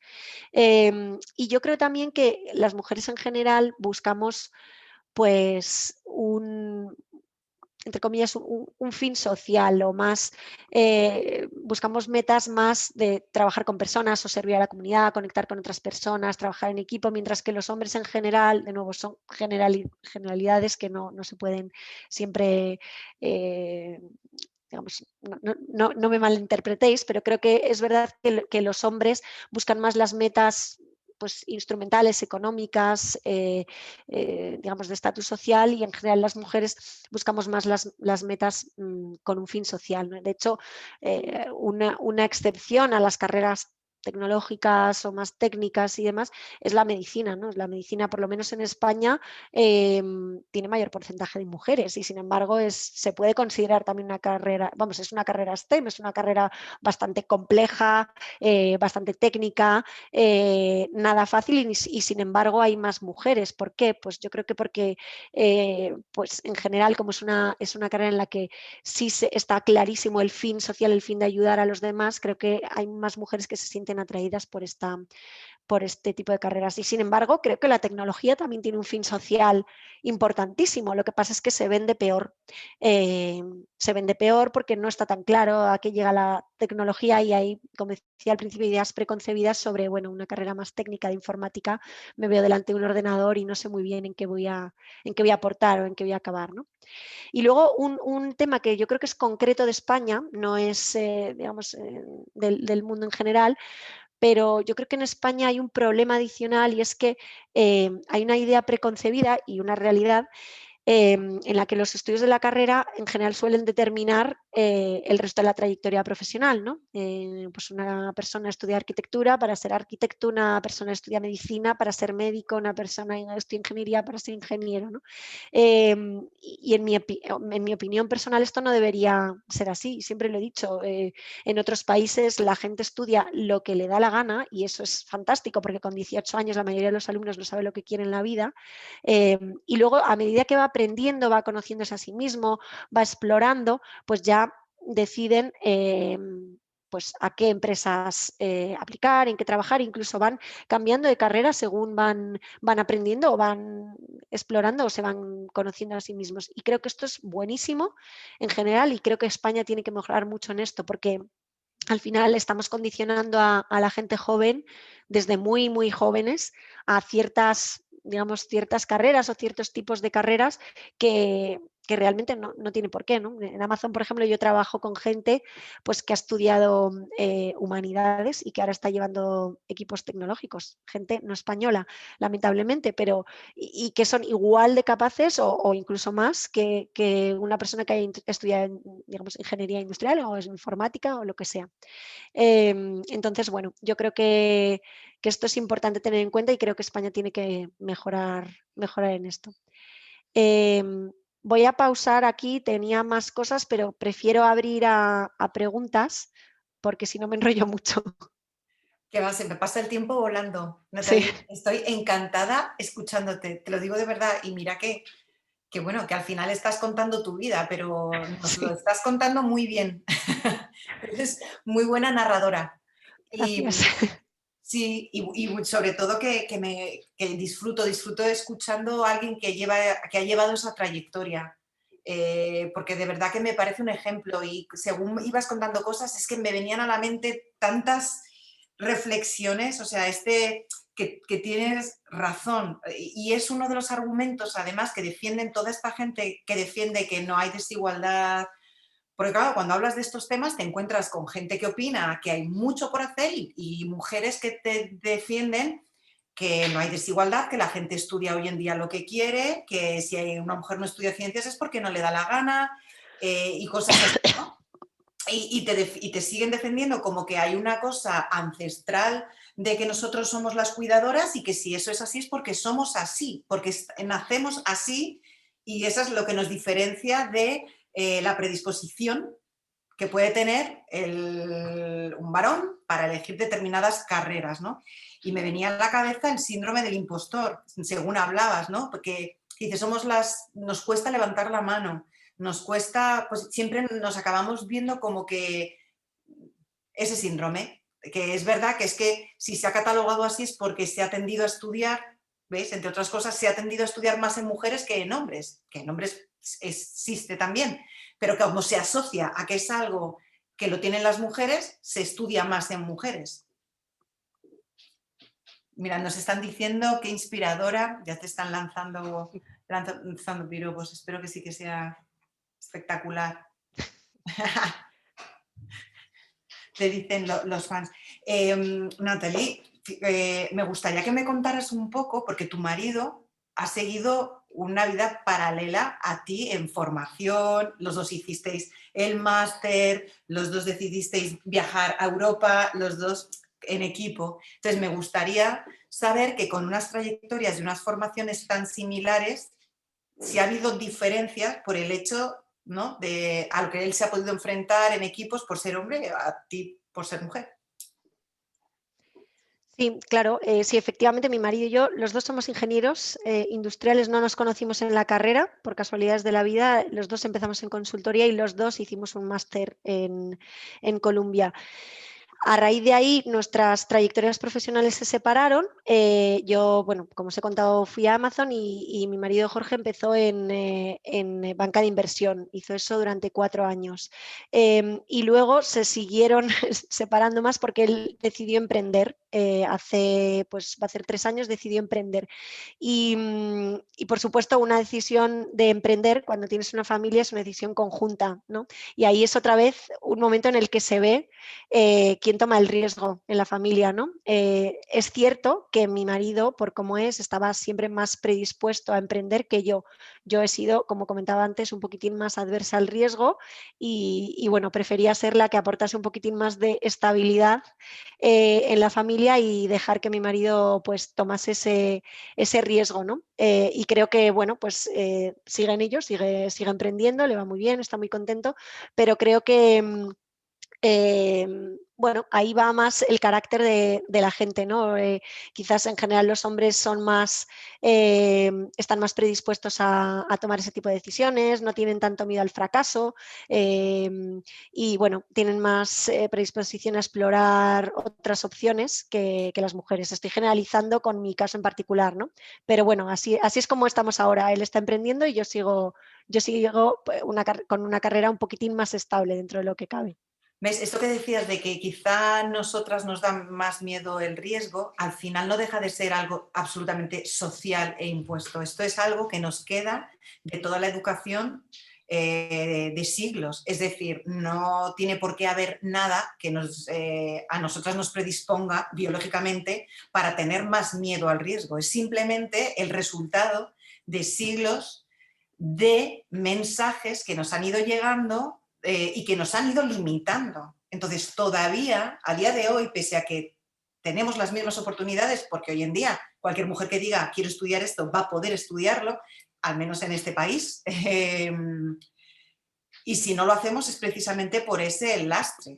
Y yo creo también que las mujeres en general buscamos pues entre comillas, un fin social o más, buscamos metas más de trabajar con personas o servir a la comunidad, conectar con otras personas, trabajar en equipo, mientras que los hombres en general, de nuevo, son generalidades que no se pueden siempre... Digamos, no me malinterpretéis, pero creo que es verdad que los hombres buscan más las metas pues, instrumentales, económicas, digamos, de estatus social, y en general las mujeres buscamos más las metas con un fin social, ¿no? De hecho, una excepción a las carreras tecnológicas o más técnicas y demás es la medicina, ¿no? La medicina, por lo menos en España, tiene mayor porcentaje de mujeres y sin embargo se puede considerar también una carrera, vamos, es una carrera STEM, es una carrera bastante compleja, bastante técnica, nada fácil y sin embargo hay más mujeres. ¿Por qué? Pues yo creo que porque pues en general como es una carrera en la que sí está clarísimo el fin social, el fin de ayudar a los demás, creo que hay más mujeres que se sienten atraídas por este tipo de carreras. Y sin embargo, creo que la tecnología también tiene un fin social importantísimo. Lo que pasa es que se vende peor. Se vende peor porque no está tan claro a qué llega la tecnología y hay, como decía al principio, ideas preconcebidas sobre, bueno, una carrera más técnica de informática. Me veo delante de un ordenador y no sé muy bien en qué voy a aportar o en qué voy a acabar, ¿no? Y luego un tema que yo creo que es concreto de España, no es, digamos, del mundo en general, pero yo creo que en España hay un problema adicional y es que hay una idea preconcebida y una realidad en la que los estudios de la carrera en general suelen determinar el resto de la trayectoria profesional, ¿no? Pues una persona estudia arquitectura para ser arquitecto, una persona estudia medicina para ser médico, una persona estudia ingeniería para ser ingeniero, ¿no? Y en mi opinión personal esto no debería ser así, siempre lo he dicho. En otros países la gente estudia lo que le da la gana y eso es fantástico porque con 18 años la mayoría de los alumnos no sabe lo que quiere en la vida, y luego a medida que va aprendiendo, va conociéndose a sí mismo, va explorando, pues ya deciden pues a qué empresas aplicar, en qué trabajar, incluso van cambiando de carrera según van aprendiendo o van explorando o se van conociendo a sí mismos. Y creo que esto es buenísimo en general y creo que España tiene que mejorar mucho en esto porque al final estamos condicionando a la gente joven desde muy, muy jóvenes a ciertas, digamos, ciertas carreras o ciertos tipos de carreras que que realmente no tiene por qué, ¿no? En Amazon, por ejemplo, yo trabajo con gente pues, que ha estudiado humanidades y que ahora está llevando equipos tecnológicos, gente no española, lamentablemente, pero y que son igual de capaces o incluso más que una persona que haya estudiado, digamos, ingeniería industrial o informática o lo que sea. Entonces, bueno, yo creo que esto es importante tener en cuenta y creo que España tiene que mejorar en esto. Voy a pausar aquí, tenía más cosas, pero prefiero abrir a preguntas porque si no me enrollo mucho. Que va, se me pasa el tiempo volando. Sí, Natalie, estoy encantada escuchándote, te lo digo de verdad. Y mira que bueno, que al final estás contando tu vida, pero nos lo sí, estás contando muy bien. Eres muy buena narradora. Y gracias. sí, y sobre todo que disfruto escuchando a alguien que ha llevado esa trayectoria. Porque de verdad que me parece un ejemplo y según ibas contando cosas es que me venían a la mente tantas reflexiones, o sea, que tienes razón y es uno de los argumentos además que defienden toda esta gente que defiende que no hay desigualdad, porque claro, cuando hablas de estos temas te encuentras con gente que opina que hay mucho por hacer y mujeres que te defienden que no hay desigualdad, que la gente estudia hoy en día lo que quiere, que si una mujer no estudia ciencias es porque no le da la gana y cosas así, ¿no? Y te siguen defendiendo como que hay una cosa ancestral de que nosotros somos las cuidadoras y que si eso es así es porque somos así, porque nacemos así y eso es lo que nos diferencia de la predisposición que puede tener un varón para elegir determinadas carreras, ¿no? Y me venía a la cabeza el síndrome del impostor, según hablabas, ¿no? Porque dices, nos cuesta levantar la mano, nos cuesta, pues siempre nos acabamos viendo como que ese síndrome, que es verdad que es que si se ha catalogado así es porque se ha tendido a estudiar, ¿ves? Entre otras cosas, se ha tendido a estudiar más en mujeres que en hombres existe también, pero que como se asocia a que es algo que lo tienen las mujeres, se estudia más en mujeres. Mira, nos están diciendo qué inspiradora, ya te están lanzando piropos, espero que sí que sea espectacular. Te dicen los fans. Natalie, me gustaría que me contaras un poco, porque tu marido ha seguido una vida paralela a ti en formación, los dos hicisteis el máster, los dos decidisteis viajar a Europa, los dos en equipo. Entonces, me gustaría saber que con unas trayectorias y unas formaciones tan similares, si ha habido diferencias por el hecho, ¿no?, de a lo que él se ha podido enfrentar en equipos por ser hombre, a ti por ser mujer. Sí, claro, sí, efectivamente mi marido y yo, los dos somos ingenieros industriales, no nos conocimos en la carrera, por casualidades de la vida, los dos empezamos en consultoría y los dos hicimos un máster en Columbia. A raíz de ahí, nuestras trayectorias profesionales se separaron. Yo, bueno, como os he contado, fui a Amazon y mi marido Jorge empezó en banca de inversión. Hizo eso durante 4 años. Y luego se siguieron separando más porque él decidió emprender. Pues va a hacer 3 años, decidió emprender. Y por supuesto, una decisión de emprender cuando tienes una familia es una decisión conjunta, ¿no? Y ahí es otra vez un momento en el que se ve quién toma el riesgo en la familia, ¿no? Es cierto que mi marido, por cómo es, estaba siempre más predispuesto a emprender que yo. Yo he sido, como comentaba antes, un poquitín más adversa al riesgo y bueno, prefería ser la que aportase un poquitín más de estabilidad en la familia y dejar que mi marido pues tomase ese riesgo, ¿no? Y creo que, bueno, pues sigue en ello, sigue emprendiendo, le va muy bien, está muy contento, pero creo que bueno, ahí va más el carácter de la gente, ¿no? Quizás en general los hombres son más, están más predispuestos a tomar ese tipo de decisiones, no tienen tanto miedo al fracaso y bueno, tienen más predisposición a explorar otras opciones que las mujeres. Estoy generalizando con mi caso en particular, ¿no? Pero bueno, así es como estamos ahora. Él está emprendiendo y yo sigo con una carrera un poquitín más estable dentro de lo que cabe. ¿Ves? Esto que decías de que quizá a nosotras nos da más miedo el riesgo, al final no deja de ser algo absolutamente social e impuesto. Esto es algo que nos queda de toda la educación de siglos. Es decir, no tiene por qué haber nada que a nosotras nos predisponga biológicamente para tener más miedo al riesgo. Es simplemente el resultado de siglos de mensajes que nos han ido llegando y que nos han ido limitando. Entonces, todavía, a día de hoy, pese a que tenemos las mismas oportunidades, porque hoy en día cualquier mujer que diga quiero estudiar esto va a poder estudiarlo, al menos en este país, y si no lo hacemos es precisamente por ese lastre.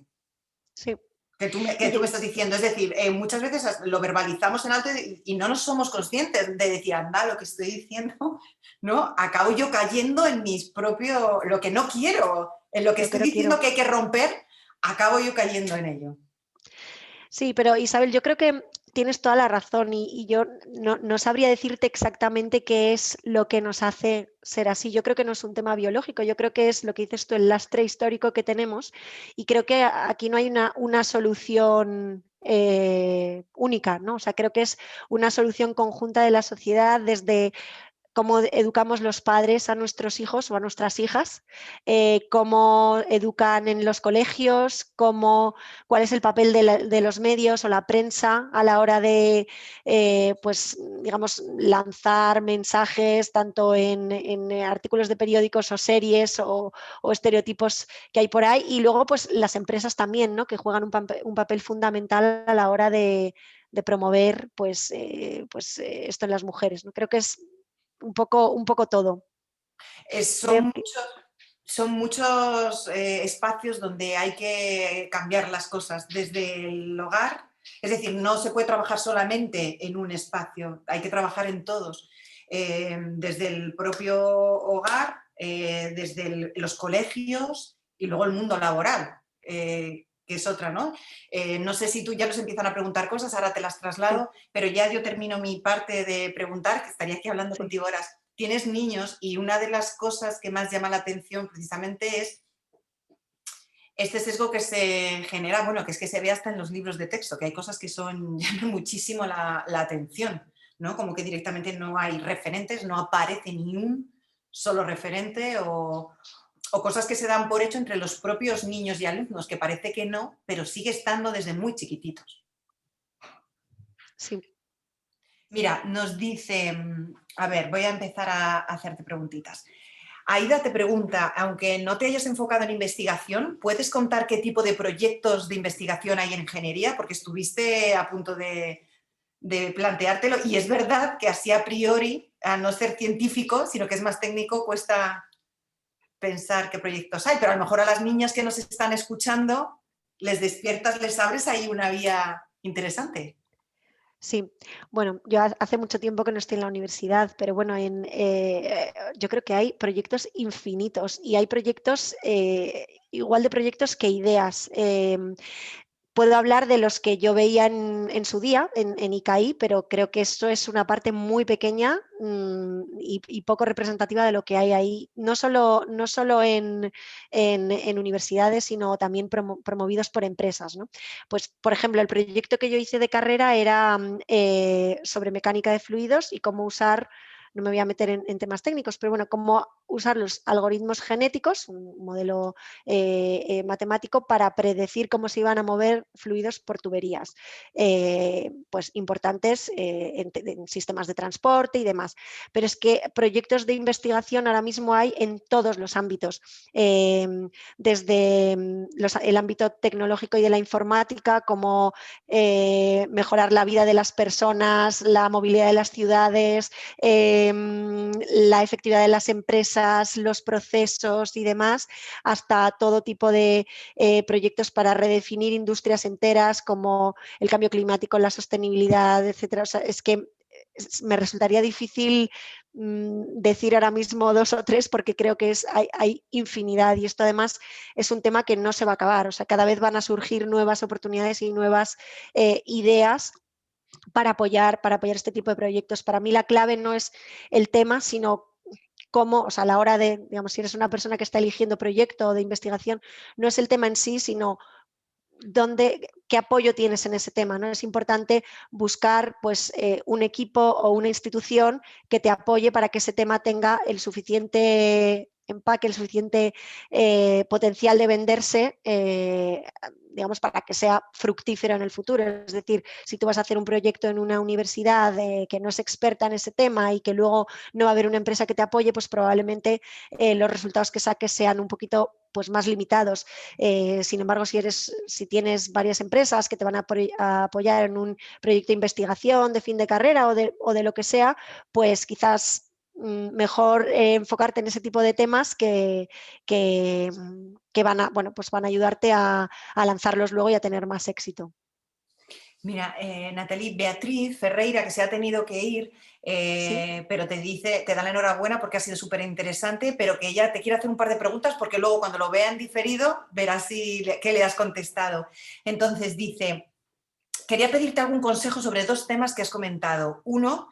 Sí. Que tú me estás diciendo, es decir, muchas veces lo verbalizamos en alto y no nos somos conscientes de decir, anda, lo que estoy diciendo, ¿no? Acabo yo cayendo en mis propios, lo que no quiero, en lo que Lo que estoy no diciendo quiero. que hay que romper, acabo yo cayendo en ello. Sí, pero Isabel, yo creo que tienes toda la razón y yo no sabría decirte exactamente qué es lo que nos hace ser así. Yo creo que no es un tema biológico, yo creo que es lo que dices tú, el lastre histórico que tenemos y creo que aquí no hay una solución única, ¿no? O sea, creo que es una solución conjunta de la sociedad desde cómo educamos los padres a nuestros hijos o a nuestras hijas, cómo educan en los colegios, cuál es el papel de los medios o la prensa a la hora de, pues, digamos, lanzar mensajes tanto en artículos de periódicos o series o estereotipos que hay por ahí. Y luego, pues, las empresas también, ¿no? Que juegan un papel fundamental a la hora de promover esto en las mujeres, ¿no? Creo que es un poco todo. Son Creo que muchos, son muchos espacios donde hay que cambiar las cosas desde el hogar. Es decir, no se puede trabajar solamente en un espacio, hay que trabajar en todos. Desde el propio hogar, desde los colegios y luego el mundo laboral, que es otra, ¿no? No sé si tú ya nos empiezan a preguntar cosas, ahora te las sí, traslado, pero ya yo termino mi parte de preguntar, que estaría aquí hablando sí, contigo horas. Tienes niños y una de las cosas que más llama la atención precisamente es este sesgo que se genera, bueno, que es que se ve hasta en los libros de texto, que hay cosas que llaman muchísimo la atención, ¿no? Como que directamente no hay referentes, no aparece ni un solo referente o cosas que se dan por hecho entre los propios niños y alumnos, que parece que no, pero sigue estando desde muy chiquititos. sí. Mira, nos dice, a ver, voy a empezar a hacerte preguntitas. Aida te pregunta, aunque no te hayas enfocado en investigación, ¿puedes contar qué tipo de proyectos de investigación hay en ingeniería? Porque estuviste a punto de planteártelo y es verdad que así a priori, a no ser científico, sino que es más técnico, cuesta pensar qué proyectos hay, pero a lo mejor a las niñas que nos están escuchando les despiertas, les abres ahí una vía interesante. Sí, bueno, yo hace mucho tiempo que no estoy en la universidad, pero bueno, yo creo que hay proyectos infinitos y hay proyectos, igual de proyectos que ideas. Puedo hablar de los que yo veía en su día en ICAI, pero creo que esto es una parte muy pequeña y poco representativa de lo que hay ahí, no solo en universidades, sino también promovidos por empresas, ¿no? Pues, por ejemplo, el proyecto que yo hice de carrera era sobre mecánica de fluidos y cómo usar, no me voy a meter en temas técnicos, pero bueno, cómo usar los algoritmos genéticos, un modelo matemático para predecir cómo se iban a mover fluidos por tuberías, pues importantes en sistemas de transporte y demás. Pero es que proyectos de investigación ahora mismo hay en todos los ámbitos, desde el ámbito tecnológico y de la informática, como mejorar la vida de las personas, la movilidad de las ciudades, la efectividad de las empresas, los procesos y demás, hasta todo tipo de proyectos para redefinir industrias enteras como el cambio climático, la sostenibilidad, etcétera. O sea, es que me resultaría difícil decir ahora mismo dos o tres porque creo que hay infinidad y esto además es un tema que no se va a acabar. O sea, cada vez van a surgir nuevas oportunidades y nuevas ideas para apoyar este tipo de proyectos. Para mí la clave no es el tema, sino cómo, o sea, a la hora de, digamos, si eres una persona que está eligiendo proyecto de investigación, no es el tema en sí, sino qué apoyo tienes en ese tema, ¿no? Es importante buscar pues, un equipo o una institución que te apoye para que ese tema tenga el suficiente empaque, el suficiente potencial de venderse, digamos, para que sea fructífero en el futuro. Es decir, si tú vas a hacer un proyecto en una universidad que no es experta en ese tema y que luego no va a haber una empresa que te apoye, pues probablemente los resultados que saques sean un poquito pues, más limitados. Sin embargo, si tienes varias empresas que te van a apoyar en un proyecto de investigación de fin de carrera o de lo que sea, pues quizás mejor enfocarte en ese tipo de temas que van a, bueno, pues van a ayudarte a lanzarlos luego y a tener más éxito. Mira, Natalie, Beatriz Ferreira, que se ha tenido que ir, ¿Sí? pero te da la enhorabuena porque ha sido súper interesante, pero que ella te quiere hacer un par de preguntas porque luego cuando lo vean diferido verás qué le has contestado. Entonces dice, quería pedirte algún consejo sobre dos temas que has comentado. Uno,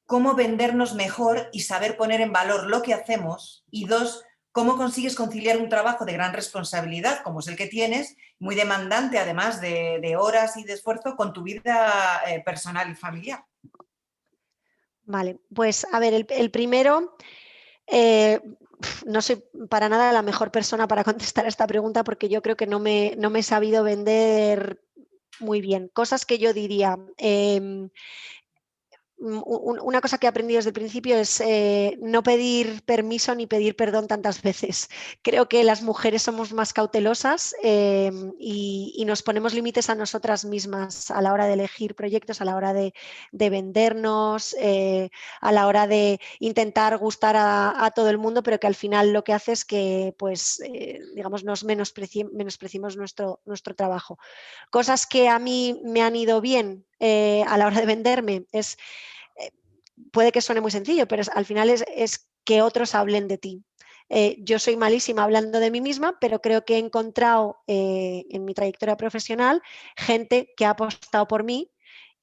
cómo vendernos mejor y saber poner en valor lo que hacemos. Y dos, cómo consigues conciliar un trabajo de gran responsabilidad, como es el que tienes, muy demandante además de horas y de esfuerzo, con tu vida personal y familiar. Vale, pues a ver, el primero, no soy para nada la mejor persona para contestar a esta pregunta porque yo creo que no me he sabido vender muy bien. Cosas que yo diría, una cosa que he aprendido desde el principio es no pedir permiso ni pedir perdón tantas veces. Creo que las mujeres somos más cautelosas y nos ponemos límites a nosotras mismas a la hora de elegir proyectos, a la hora de vendernos, a la hora de intentar gustar a todo el mundo, pero que al final lo que hace es que, pues, digamos, nos menospreciemos nuestro trabajo. Cosas que a mí me han ido bien a la hora de venderme es puede que suene muy sencillo, pero al final es que otros hablen de ti. Yo soy malísima hablando de mí misma, pero creo que he encontrado en mi trayectoria profesional gente que ha apostado por mí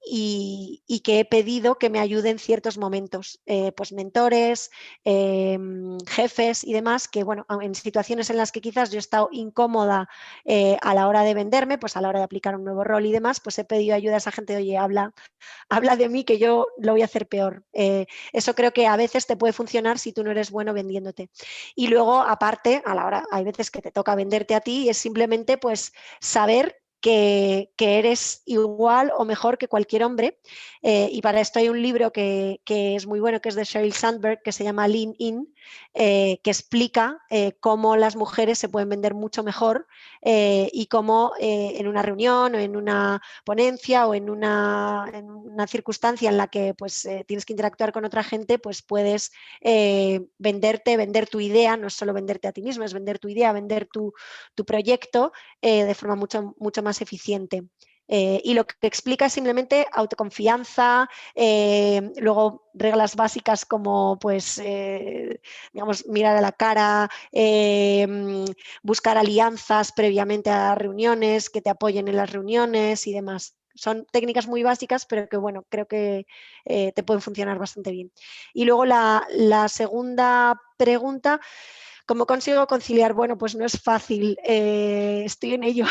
y que he pedido que me ayuden en ciertos momentos, pues mentores, jefes y demás, que bueno, en situaciones en las que quizás yo he estado incómoda a la hora de venderme, pues a la hora de aplicar un nuevo rol y demás, pues he pedido ayuda a esa gente, oye, habla de mí que yo lo voy a hacer peor. Eso creo que a veces te puede funcionar si tú no eres bueno vendiéndote. Y luego, aparte, a la hora, hay veces que te toca venderte a ti y es simplemente pues saber que eres igual o mejor que cualquier hombre. Y para esto hay un libro que es muy bueno, que es de Sheryl Sandberg, que se llama Lean In, que explica cómo las mujeres se pueden vender mucho mejor y cómo en una reunión o en una ponencia o en una circunstancia en la que pues, tienes que interactuar con otra gente, pues puedes vender tu idea, no es solo venderte a ti mismo, es vender tu idea, vender tu proyecto de forma mucho más eficiente. Y lo que explica es simplemente autoconfianza, luego reglas básicas como pues, digamos, mirar a la cara, buscar alianzas previamente a reuniones, que te apoyen en las reuniones y demás. Son técnicas muy básicas, pero que bueno, creo que te pueden funcionar bastante bien. Y luego la segunda pregunta, ¿cómo consigo conciliar? Bueno, pues no es fácil, estoy en ello.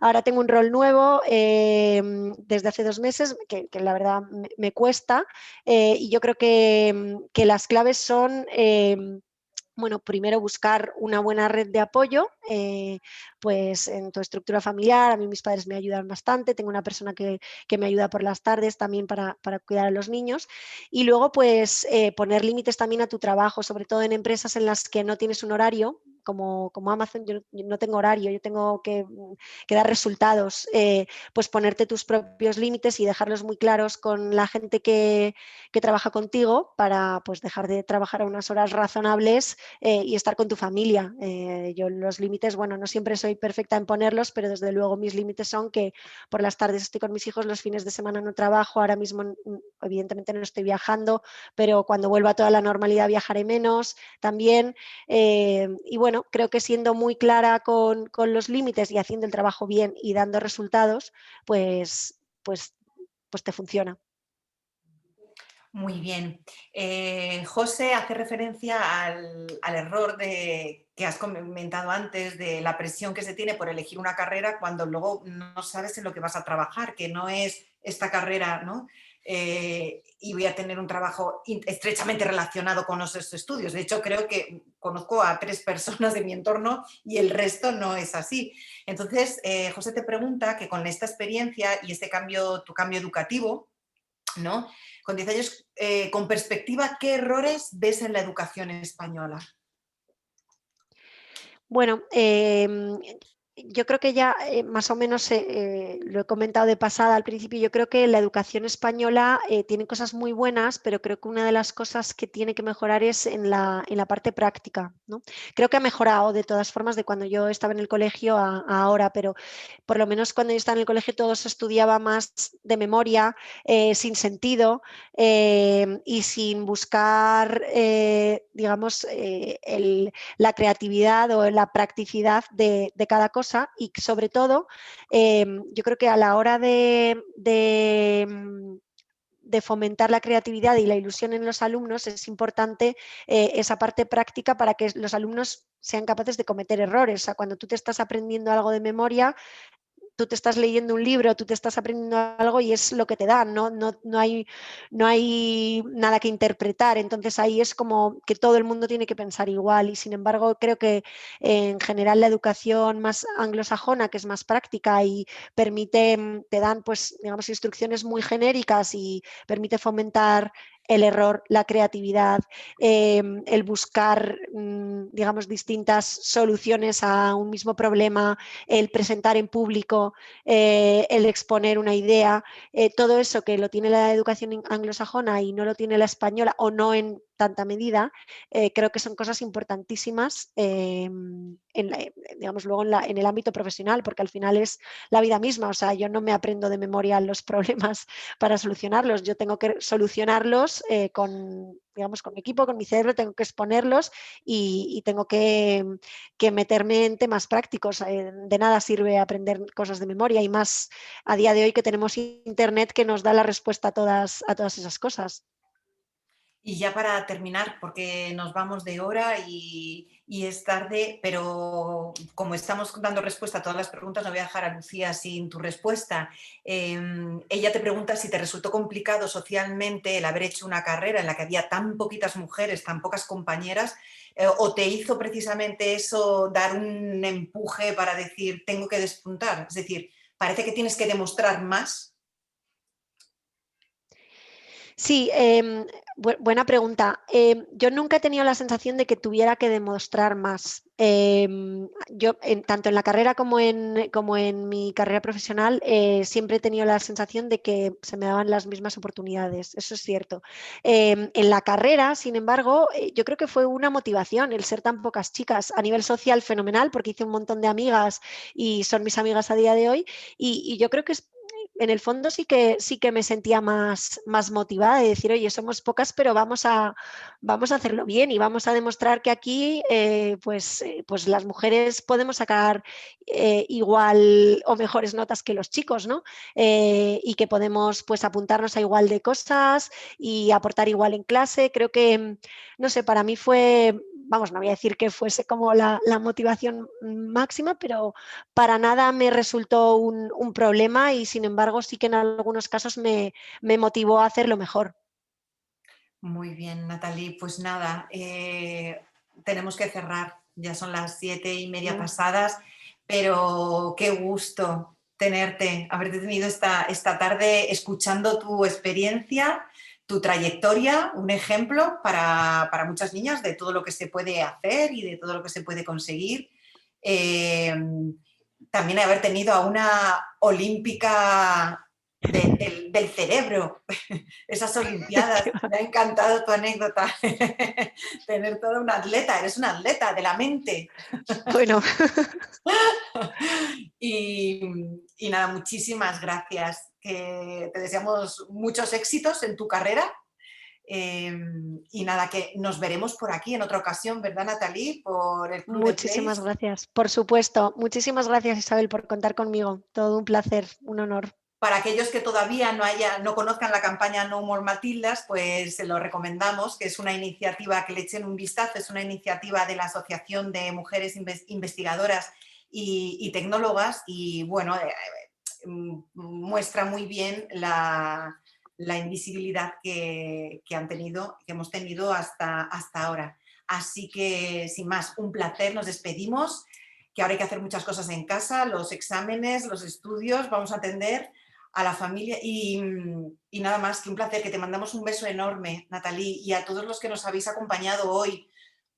Ahora tengo un rol nuevo desde hace 2 meses, que la verdad me cuesta, y yo creo que las claves son bueno, primero buscar una buena red de apoyo, pues en tu estructura familiar. A mí mis padres me ayudan bastante, tengo una persona que me ayuda por las tardes también para cuidar a los niños. Y luego, pues poner límites también a tu trabajo, sobre todo en empresas en las que no tienes un horario. Como Amazon, yo no tengo horario, yo tengo que dar resultados, pues ponerte tus propios límites y dejarlos muy claros con la gente que trabaja contigo para pues dejar de trabajar a unas horas razonables y estar con tu familia. Yo los límites, bueno, no siempre soy perfecta en ponerlos, pero desde luego mis límites son que por las tardes estoy con mis hijos, los fines de semana no trabajo, ahora mismo evidentemente no estoy viajando, pero cuando vuelva a toda la normalidad viajaré menos también. Y bueno, creo que siendo muy clara con los límites y haciendo el trabajo bien y dando resultados, pues te funciona. Muy bien. José hace referencia al error que has comentado antes de la presión que se tiene por elegir una carrera cuando luego no sabes en lo que vas a trabajar, que no es esta carrera, ¿no? Y voy a tener un trabajo estrechamente relacionado con esos estudios. De hecho, creo que conozco a 3 personas de mi entorno y el resto no es así. Entonces, José te pregunta que con esta experiencia y este cambio, tu cambio educativo, ¿no? Con 10 años, con perspectiva, ¿qué errores ves en la educación española? Bueno, yo creo que ya más o menos lo he comentado de pasada al principio. Yo creo que la educación española tiene cosas muy buenas, pero creo que una de las cosas que tiene que mejorar es en la parte práctica, ¿no? Creo que ha mejorado de todas formas de cuando yo estaba en el colegio a ahora, pero por lo menos cuando yo estaba en el colegio todo se estudiaba más de memoria, sin sentido y sin buscar, digamos, la creatividad o la practicidad de cada cosa y sobre todo yo creo que a la hora de fomentar la creatividad y la ilusión en los alumnos es importante esa parte práctica para que los alumnos sean capaces de cometer errores. O sea, cuando tú te estás aprendiendo algo de memoria, tú te estás leyendo un libro, tú te estás aprendiendo algo y es lo que te dan, no hay nada que interpretar. Entonces ahí es como que todo el mundo tiene que pensar igual y sin embargo creo que en general la educación más anglosajona, que es más práctica y permite, te dan pues digamos instrucciones muy genéricas y permite fomentar el error, la creatividad, el buscar, digamos, distintas soluciones a un mismo problema, el presentar en público, el exponer una idea, todo eso que lo tiene la educación anglosajona y no lo tiene la española o no en tanta medida, creo que son cosas importantísimas digamos, luego en el ámbito profesional, porque al final es la vida misma. O sea, yo no me aprendo de memoria los problemas para solucionarlos, yo tengo que solucionarlos digamos, con mi equipo, con mi cerebro, tengo que exponerlos y tengo que meterme en temas prácticos. De nada sirve aprender cosas de memoria y más a día de hoy que tenemos internet que nos da la respuesta a todas esas cosas. Y ya para terminar, porque nos vamos de hora y es tarde, pero como estamos dando respuesta a todas las preguntas, no voy a dejar a Lucía sin tu respuesta. Ella te pregunta si te resultó complicado socialmente el haber hecho una carrera en la que había tan poquitas mujeres, tan pocas compañeras, o te hizo precisamente eso dar un empuje para decir, tengo que despuntar. Es decir, parece que tienes que demostrar más. Sí, buena pregunta. Yo nunca he tenido la sensación de que tuviera que demostrar más. Yo, tanto en la carrera como en mi carrera profesional, siempre he tenido la sensación de que se me daban las mismas oportunidades. Eso es cierto. En la carrera, sin embargo, yo creo que fue una motivación el ser tan pocas chicas. A nivel social, fenomenal, porque hice un montón de amigas y son mis amigas a día de hoy. Y yo creo que en el fondo sí que me sentía más motivada de decir, oye, somos pocas, pero vamos a hacerlo bien y vamos a demostrar que aquí pues las mujeres podemos sacar igual o mejores notas que los chicos, ¿no? Y que podemos pues apuntarnos a igual de cosas y aportar igual en clase. Creo que, no sé, para mí fue, vamos, no voy a decir que fuese como la motivación máxima, pero para nada me resultó un problema y sin embargo sí que en algunos casos me motivó a hacerlo mejor. Muy bien, Natalie. Pues nada, tenemos que cerrar. Ya son las 7:30 ¿No? pasadas, pero qué gusto tenerte, haberte tenido esta tarde escuchando tu experiencia, tu trayectoria, un ejemplo para muchas niñas de todo lo que se puede hacer y de todo lo que se puede conseguir. Eh, También haber tenido a una olímpica del cerebro, esas Olimpiadas. Me ha encantado tu anécdota. Tener toda una atleta, eres una atleta de la mente. Bueno, Y, y nada, muchísimas gracias. Que te deseamos muchos éxitos en tu carrera. Y nada, que nos veremos por aquí en otra ocasión, ¿verdad, Natalie? Por el Club de muchísimas Place. gracias. Por supuesto, muchísimas gracias Isabel por contar conmigo. Todo un placer, un honor. Para aquellos que todavía no conozcan la campaña No More Matildas, pues se lo recomendamos, que es una iniciativa, que le echen un vistazo, es una iniciativa de la Asociación de Mujeres Investigadoras y Tecnólogas, y bueno, muestra muy bien la invisibilidad que hemos tenido hasta ahora. Así que, sin más, un placer, nos despedimos, que ahora hay que hacer muchas cosas en casa, los exámenes, los estudios, vamos a atender a la familia y nada más, que un placer, que te mandamos un beso enorme, Nathalie, y a todos los que nos habéis acompañado hoy,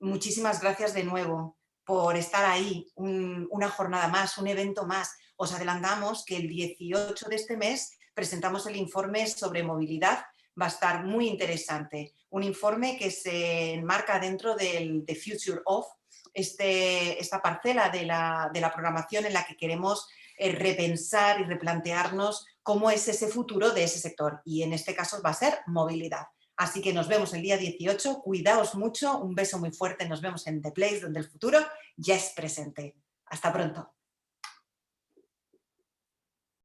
muchísimas gracias de nuevo por estar ahí, una jornada más, un evento más. Os adelantamos que el 18 de este mes presentamos el informe sobre movilidad, va a estar muy interesante, un informe que se enmarca dentro del The Future of, esta parcela de la programación en la que queremos repensar y replantearnos cómo es ese futuro de ese sector, y en este caso va a ser movilidad. Así que nos vemos el día 18, cuidaos mucho, un beso muy fuerte, nos vemos en The Place, donde el futuro ya es presente. Hasta pronto.